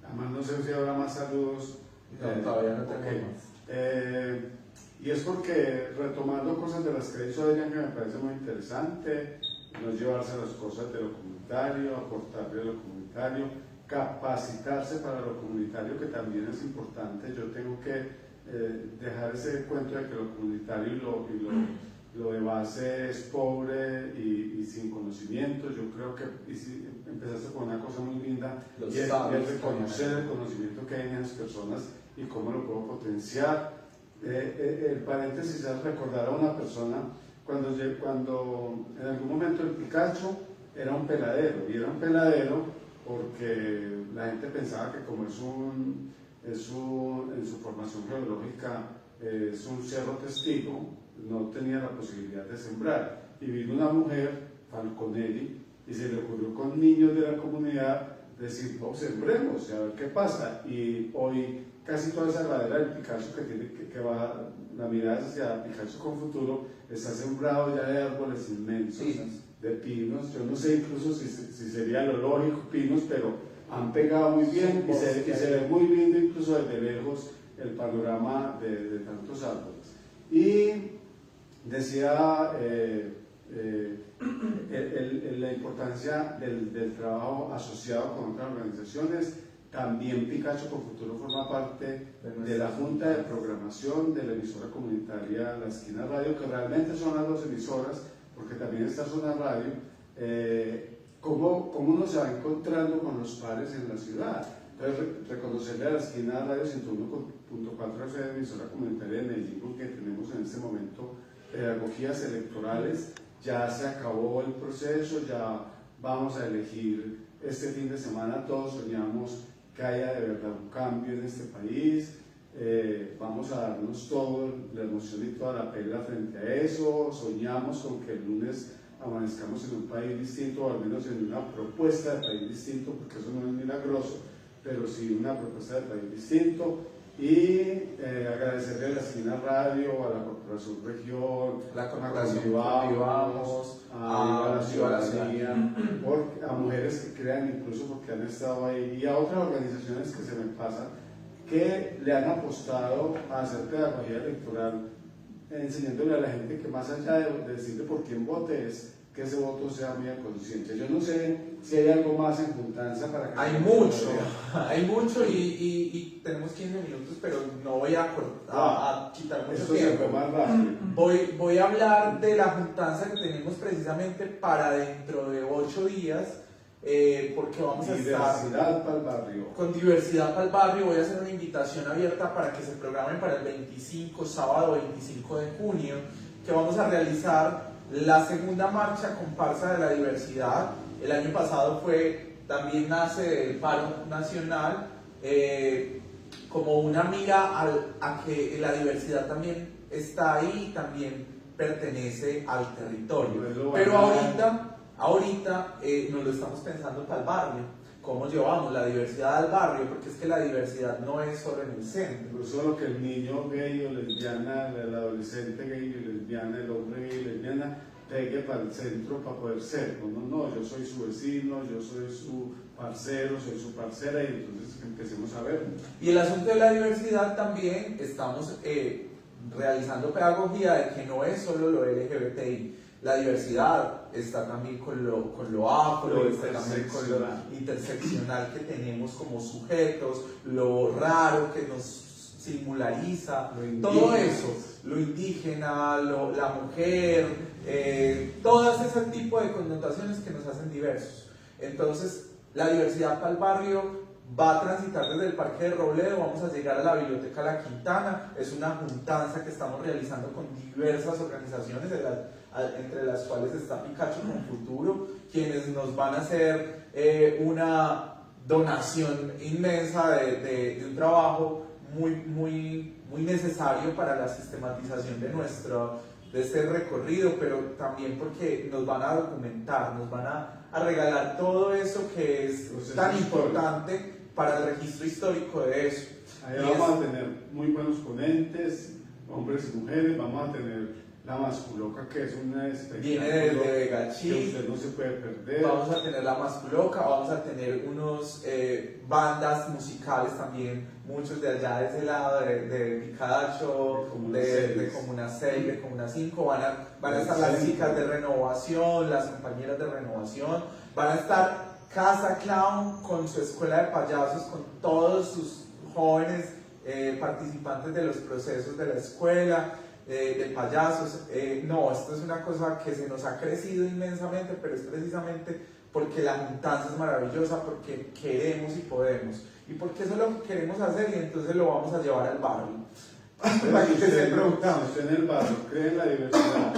Además, no sé si habrá más saludos. No, todavía no tengo más. Y es porque, retomando cosas de las que ha dicho Adrián, que me parece muy interesante, no llevarse las cosas de lo comunitario, aportarle a lo comunitario, capacitarse para lo comunitario, que también es importante. Yo tengo que dejar ese cuento de que lo comunitario y lo de base es pobre y sin conocimiento. Yo creo que si empezaste con una cosa muy linda, y es reconocer el conocimiento que hay en esas personas y cómo lo puedo potenciar. El paréntesis es recordar a una persona cuando en algún momento el Picacho era un peladero, y era un peladero porque la gente pensaba que como en su formación geológica es un cerro testigo, no tenía la posibilidad de sembrar. Y vino una mujer, Falconelli, y se le ocurrió con niños de la comunidad decir, no, sembremos, a ver qué pasa. Y hoy casi toda esa ladera del Picacho que va, la mirada hacia Picacho con futuro, está sembrado ya de árboles inmensos, de pinos. Yo no sé incluso si sería lo lógico pinos, pero han pegado muy bien y se ve muy lindo incluso desde lejos el panorama de tantos árboles. Y decía la importancia del trabajo asociado con otras organizaciones. También Picacho con Futuro forma parte de la Junta de Programación de la emisora comunitaria La Esquina Radio, que realmente son las dos emisoras, porque también está Zona Radio. ¿Cómo uno se va encontrando con los pares en la ciudad? Entonces, reconocerle a La Esquina Radio 101.4 FM, emisora comunitaria de Medellín, porque tenemos en este momento pedagogías electorales. Ya se acabó el proceso, ya vamos a elegir este fin de semana. Todos soñamos que haya de verdad un cambio en este país. Vamos a darnos toda la emoción y toda la pena frente a eso. Soñamos con que el lunes amanezcamos en un país distinto, o al menos en una propuesta de país distinto, porque eso no es milagroso, pero sí una propuesta de país distinto. Y agradecerle a La Esquina Radio, a la Corporación Región, la Corporación Vivamos, a la ciudadanía, a mujeres que crean incluso porque han estado ahí, y a otras organizaciones que se me pasan, que le han apostado a hacer pedagogía electoral, enseñándole a la gente que más allá de decirle por quién vote, es que ese voto sea muy consciente. Yo no sé si hay algo más en Juntanza para que... Hay mucho y tenemos 15 minutos, pero no voy a quitar mucho tiempo. Más rápido. Voy a hablar de la juntanza que tenemos precisamente para dentro de 8 días, porque vamos a estar Diversidad para el barrio. con Diversidad para el Barrio. Voy a hacer una invitación abierta para que se programen para el 25, sábado 25 de junio, que vamos a realizar la segunda marcha comparsa de la diversidad. El año pasado también nace del paro nacional, como una mira a que la diversidad también está ahí y también pertenece al territorio. Pero ahorita nos lo estamos pensando para el barrio. ¿Cómo llevamos la diversidad al barrio? Porque es que la diversidad no es solo en el centro. No solo que el niño gay o lesbiana, el adolescente gay y lesbiana, el hombre gay y lesbiana pegue para el centro para poder ser. No, yo soy su vecino, yo soy su parcero, soy su parcera, y entonces empecemos a ver. Y el asunto de la diversidad también estamos realizando pedagogía de que no es solo lo LGBTI. La diversidad está también con lo afro, está también con lo interseccional que tenemos como sujetos, lo raro que nos singulariza, todo eso, lo indígena, la mujer, todo ese tipo de connotaciones que nos hacen diversos. Entonces, la diversidad para el barrio va a transitar desde el Parque de Robledo, vamos a llegar a la Biblioteca La Quintana. Es una juntanza que estamos realizando con diversas organizaciones, entre las cuales está Picacho con Futuro, quienes nos van a hacer una donación inmensa de un trabajo muy necesario para la sistematización de este recorrido, pero también porque nos van a documentar, nos van a regalar todo eso que es tan importante para el registro histórico de eso. Ahí vamos a tener muy buenos ponentes, hombres y mujeres. Vamos a tener la Masculoca, que es una espectáculo viene desde Vegachí, que usted no se puede perder. Vamos a tener la Masculoca, vamos a tener unos bandas musicales también, muchos de allá de ese lado, de Picacho, de Comuna 6, de Comuna 5, van a estar las chicas de Renovación, las compañeras de Renovación, van a estar Casa Clown con su escuela de payasos, con todos sus jóvenes participantes de los procesos de la escuela, de payasos. No, esto es una cosa que se nos ha crecido inmensamente, pero es precisamente porque la juntanza es maravillosa, porque queremos y podemos, y porque eso es lo que queremos hacer, y entonces lo vamos a llevar al barrio. Usted en el barrio cree en la diversidad,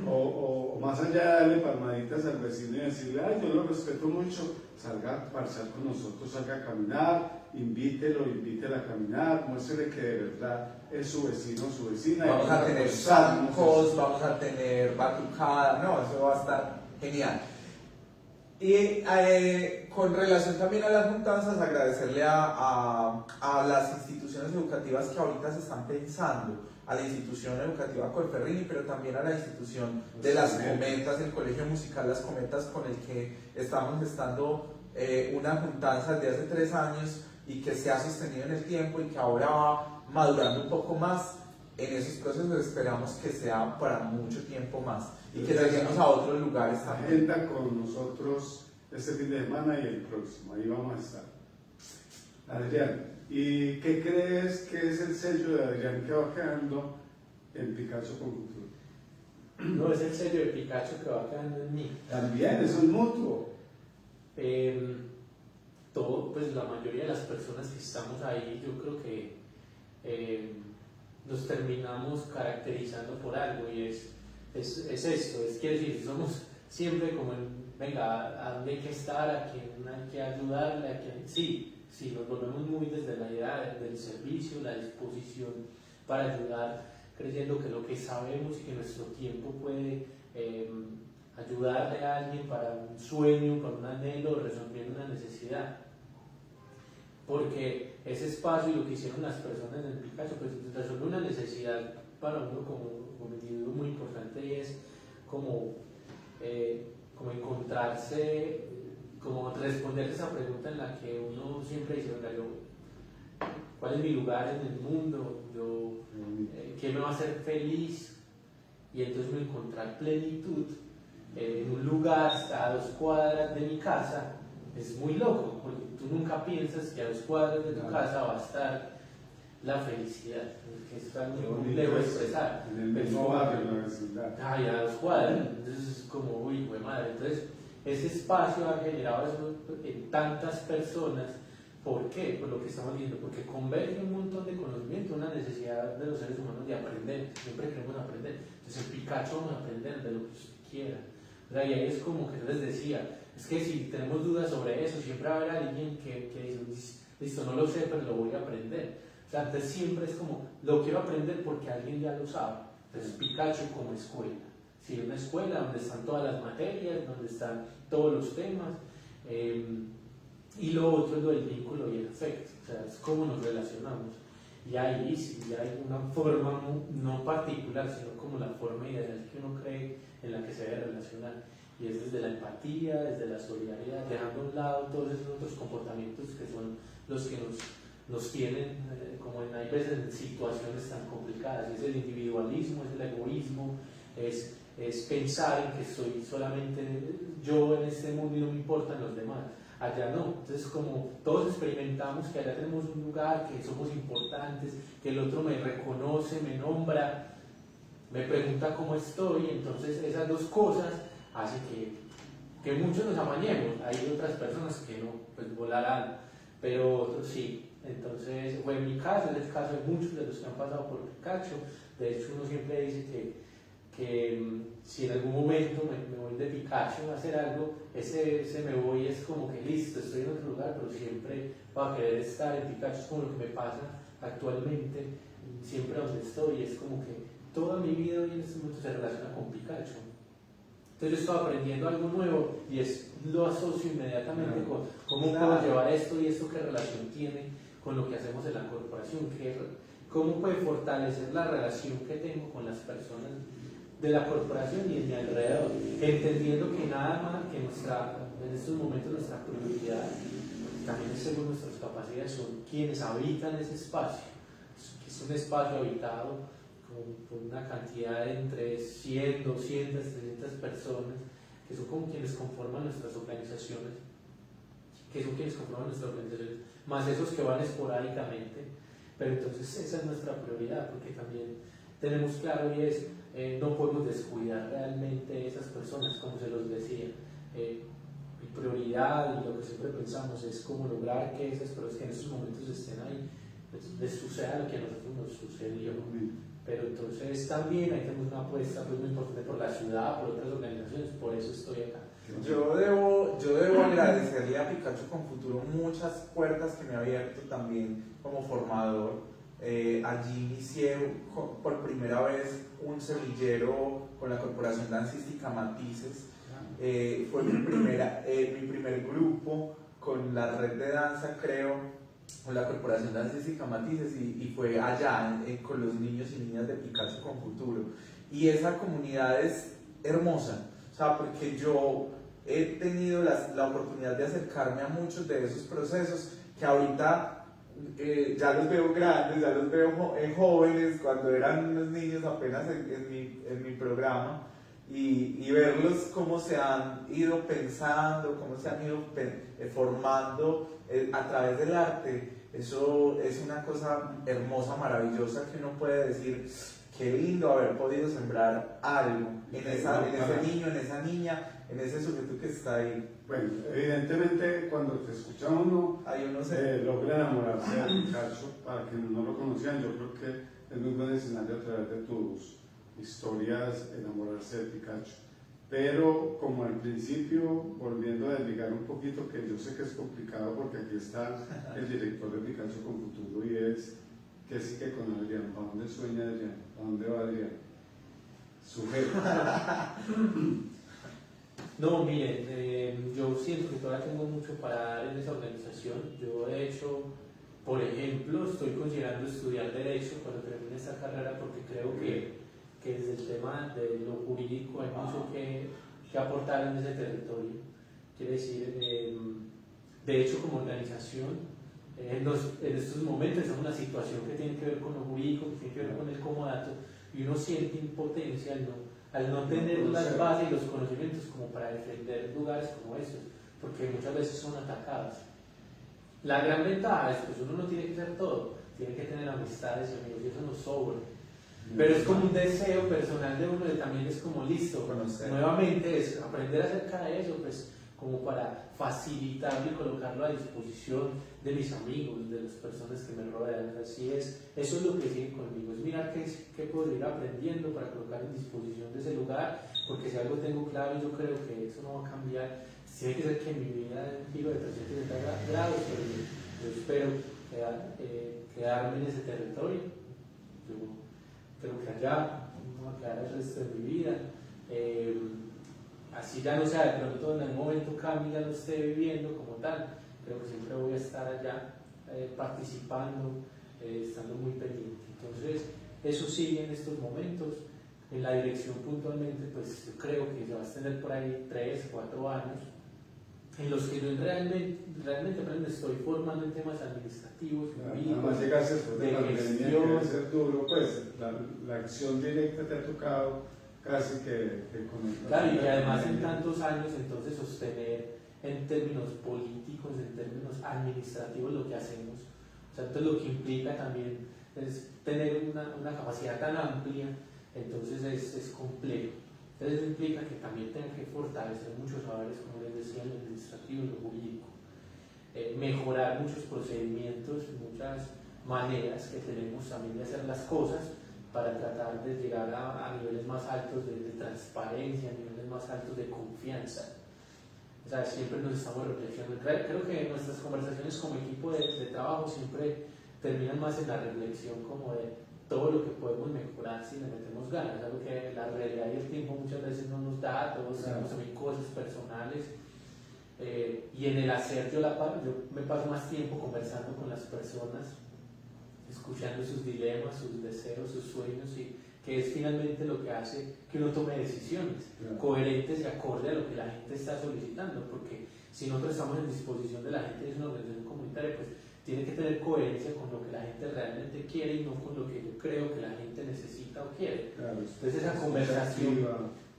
o más allá de darle palmaditas al vecino y decirle, ay, yo lo respeto mucho, salga a parchar con nosotros, salga a caminar, invítela a caminar, muéstrele que de verdad es su vecino, su vecina. Vamos a tener zancos, vamos a tener batucada, no, eso va a estar genial. Y con relación también a las juntanzas, agradecerle a las instituciones educativas que ahorita se están pensando, a la institución educativa Colferrini, pero también a la institución de Las Cometas, el Colegio Musical Las Cometas, con el que estamos gestando una juntanza desde hace 3 años y que se ha sostenido en el tiempo y que ahora va madurando un poco más. En esos procesos esperamos que sea para mucho tiempo más y que lleguemos a otros lugares también. Agenda con nosotros este fin de semana y el próximo, ahí vamos a estar. Adrián, ¿y qué crees que es el sello de Adrián que va quedando en Picacho con Futuro? No, es el sello de Picacho que va quedando en mí. También, eso es mutuo. Pues la mayoría de las personas que estamos ahí, yo creo que nos terminamos caracterizando por algo y es esto, quiere decir, somos siempre como venga, a dónde hay que estar, a quién hay que ayudarle, a quién, sí, nos volvemos muy desde la idea del servicio, la disposición para ayudar, creyendo que lo que sabemos y que nuestro tiempo puede ayudarle a alguien para un sueño, para un anhelo, resolviendo una necesidad. Porque ese espacio y lo que hicieron las personas en el Picacho, pues resolvió una necesidad para uno como individuo muy importante y es como encontrarse, como responder esa pregunta en la que uno siempre dice, ¿cuál es mi lugar en el mundo? ¿Qué me va a hacer feliz? Y entonces me encontrar plenitud en un lugar a 2 cuadras de mi casa es muy loco, porque tú nunca piensas que a 2 cuadras de tu casa va a estar la felicidad, que es algo muy complejo de expresar. En el mismo barrio, en la vecindad. Ay, a 2 cuadras, entonces es como, uy, güey madre. Entonces, ese espacio ha generado eso en tantas personas. ¿Por qué? Por lo que estamos diciendo, porque converge un montón de conocimiento, una necesidad de los seres humanos de aprender. Siempre queremos aprender. Entonces, en Picacho vamos a aprender de lo que usted quiera. O sea, y ahí es como que yo les decía, es que si tenemos dudas sobre eso, siempre va a haber alguien que dice, listo, no lo sé, pero lo voy a aprender. O sea, entonces siempre es como, lo quiero aprender porque alguien ya lo sabe. Entonces, Picacho como escuela. Sí, una escuela donde están todas las materias, donde están todos los temas. Y lo otro es lo del vínculo y el afecto. O sea, es cómo nos relacionamos. Y ahí sí, hay una forma no particular, sino como la forma ideal que uno cree en la que se debe relacionar. Y es desde la empatía, desde la solidaridad, dejando a un lado todos esos otros comportamientos que son los que nos tienen como hay veces en situaciones tan complicadas. Es el individualismo, es el egoísmo, es pensar en que soy solamente yo en este mundo y no me importan los demás. Allá no, entonces como todos experimentamos que allá tenemos un lugar, que somos importantes, que el otro me reconoce, me nombra, me pregunta cómo estoy, entonces esas 2 cosas hacen que muchos nos amañemos. Hay otras personas que no, pues volarán, pero otros sí. Entonces, bueno, en mi caso, es el caso de muchos de los que han pasado por Picacho. De hecho, uno siempre dice que si en algún momento me voy de Picacho a hacer algo, ese me voy es como que listo, estoy en otro lugar, pero siempre voy a querer estar en Picacho. Es como lo que me pasa actualmente, siempre donde estoy, es como que toda mi vida hoy en este momento se relaciona con Picacho. Entonces yo estoy aprendiendo algo nuevo y lo asocio inmediatamente con cómo puedo llevar esto y esto, qué relación tiene con lo que hacemos en la corporación, cómo puede fortalecer la relación que tengo con las personas de la corporación y de mi alrededor, entendiendo que nada más que en estos momentos nuestra prioridad, también según nuestras capacidades, son quienes habitan ese espacio, que es un espacio habitado con una cantidad de entre 100, 200, 300 personas, que son como quienes conforman nuestras organizaciones, más esos que van esporádicamente, pero entonces esa es nuestra prioridad, porque también tenemos claro y es, no podemos descuidar realmente esas personas, como se los decía. Mi prioridad y lo que siempre pensamos es cómo lograr que esas personas que en estos momentos estén ahí les suceda lo que a nosotros nos sucedió. Pero entonces también ahí tenemos una apuesta pues, muy importante por la ciudad, por otras organizaciones, por eso estoy acá. Yo debo agradecerle a Pikachu con Futuro muchas puertas que me ha abierto también como formador. Allí inicié por primera vez un semillero con la Corporación Dancística Matices. Fue mi primer grupo con la red de danza, creo, con la Corporación Dancística Matices, y fue allá con los niños y niñas de Pikachu con Futuro. Y esa comunidad es hermosa, o sea, porque yo he tenido la oportunidad de acercarme a muchos de esos procesos que ahorita ya los veo grandes, ya los veo jóvenes, cuando eran unos niños apenas en mi programa, y verlos cómo se han ido pensando, cómo se han ido formando a través del arte. Eso es una cosa hermosa, maravillosa, que uno puede decir, qué lindo haber podido sembrar algo en ese niño, en esa niña, en ese sujeto que está ahí. Bueno, evidentemente cuando te escucha uno, logra enamorarse de Pikachu. Para quienes no lo conocían, yo creo que es muy buen escenario a través de tus historias enamorarse de Pikachu. Pero como al principio, volviendo a desligar un poquito, que yo sé que es complicado porque aquí está el director de Pikachu con Futuro y es que sí que con Adrián. ¿Para dónde sueña Adrián? ¿Para dónde va Adrián? Sujeto. No, miren, yo siento que todavía tengo mucho para dar en esa organización. Yo, de hecho, por ejemplo, estoy considerando estudiar Derecho cuando termine esta carrera porque creo que desde el tema de lo jurídico hay mucho que aportar en ese territorio. Quiere decir, de hecho, como organización, en estos momentos estamos en una situación que tiene que ver con lo jurídico, que tiene que ver con el comodato, y uno siente impotencia al no tener las bases y los conocimientos como para defender lugares como estos, porque muchas veces son atacados. La gran ventaja es que pues, uno no tiene que hacer todo, tiene que tener amistades y amigos, y eso nos sobra. Pero es como un deseo personal de uno, de también es como listo, nuevamente es aprender acerca de eso, pues como para facilitarlo y colocarlo a disposición de mis amigos, de las personas que me rodean. Así es, eso es lo que sigue conmigo, es mirar qué puedo ir aprendiendo para colocar en disposición de ese lugar, porque si algo tengo claro, yo creo que eso no va a cambiar. Tiene que ser que en mi vida dé un giro de 360 grados, pero yo espero quedarme en ese territorio. Yo creo que allá me voy a quedar el resto de mi vida. Así ya no sea de pronto en algún momento cambie, ya lo esté viviendo como tal, creo que siempre voy a estar allá participando, estando muy pendiente. Entonces, eso sigue en estos momentos. En la dirección puntualmente, pues yo creo que se va a extender por ahí 3, 4 años, en los que yo realmente estoy formando en temas administrativos, además llegaste después de pandemia, que debe ser duro, pues la acción directa te ha tocado casi que con el... Claro, y que además en tantos años entonces sostener en términos políticos, en términos administrativos lo que hacemos, o sea, entonces lo que implica también es tener una capacidad tan amplia, entonces es complejo. Entonces eso implica que también tengan que fortalecer muchos saberes, como les decía, en lo administrativo y lo jurídico, mejorar muchos procedimientos, muchas maneras que tenemos también de hacer las cosas para tratar de llegar a niveles más altos de transparencia, a niveles más altos de confianza. O sea, siempre nos estamos reflexionando. Creo que nuestras conversaciones como equipo de trabajo siempre terminan más en la reflexión como de todo lo que podemos mejorar si le metemos ganas, algo que la realidad y el tiempo muchas veces no nos da, todos tenemos también cosas personales, y en el hacer yo me paso más tiempo conversando con las personas, escuchando sus dilemas, sus deseos, sus sueños, y que es finalmente lo que hace que uno tome decisiones coherentes y acorde a lo que la gente está solicitando, porque si nosotros estamos en disposición de la gente, es una organización comunitaria, pues tiene que tener coherencia con lo que la gente realmente quiere y no con lo que yo creo que la gente necesita o quiere. Entonces esa conversación,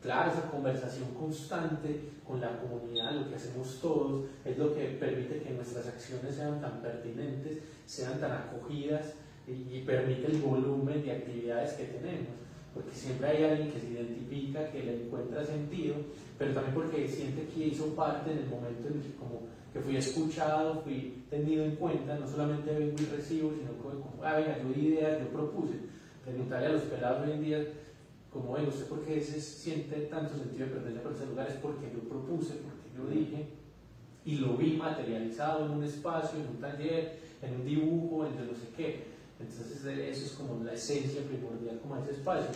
esa conversación constante con la comunidad, lo que hacemos todos, es lo que permite que nuestras acciones sean tan pertinentes, sean tan acogidas y permite el volumen de actividades que tenemos. Porque siempre hay alguien que se identifica, que le encuentra sentido, pero también porque siente que hizo parte en el momento en el que como que fui escuchado, fui tenido en cuenta, no solamente vengo y recibo, sino que como, venga, yo di ideas, yo propuse. Preguntarle a los pelados hoy en día, como venga, ¿usted por qué se siente tanto sentido de pertenencia por ese lugar? Es porque yo propuse, porque yo dije, y lo vi materializado en un espacio, en un taller, en un dibujo, en no sé qué. Entonces eso es como la esencia primordial como ese espacio.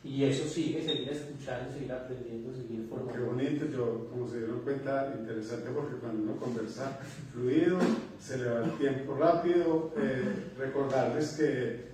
Y eso sigue, seguir escuchando, seguir aprendiendo, seguir formando. Qué bonito, yo, como se dieron cuenta, interesante porque cuando uno conversa fluido, se le va el tiempo rápido. Recordarles que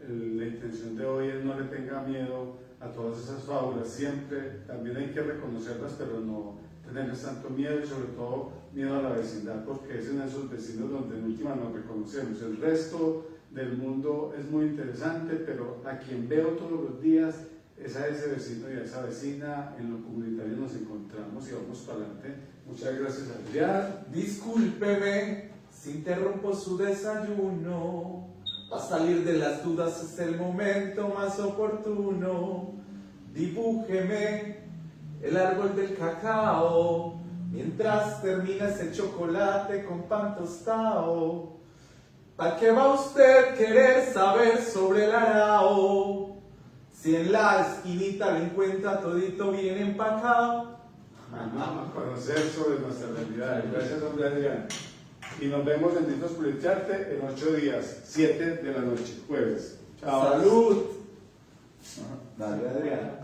la intención de hoy es no le tenga miedo a todas esas fábulas, siempre también hay que reconocerlas, pero no tenerles tanto miedo y sobre todo miedo a la vecindad, porque es en esos vecinos donde en última nos reconocemos. El resto del mundo es muy interesante, pero a quien veo todos los días es a ese vecino y a esa vecina. En lo comunitario nos encontramos y vamos para adelante. Muchas gracias, Adrián. Discúlpeme si interrumpo su desayuno. Para salir de las dudas es el momento más oportuno. Dibújeme el árbol del cacao mientras termina ese chocolate con pan tostado. ¿Para qué va usted querer saber sobre el arao? Si en la esquinita lo encuentra todito bien empacado. Vamos a conocer sobre nuestra realidad. Gracias, hombre Adrián. Y nos vemos en Discos Publicarte en 8 días, 7 de la noche, jueves. Chao. ¡Salud! Dale, Adrián.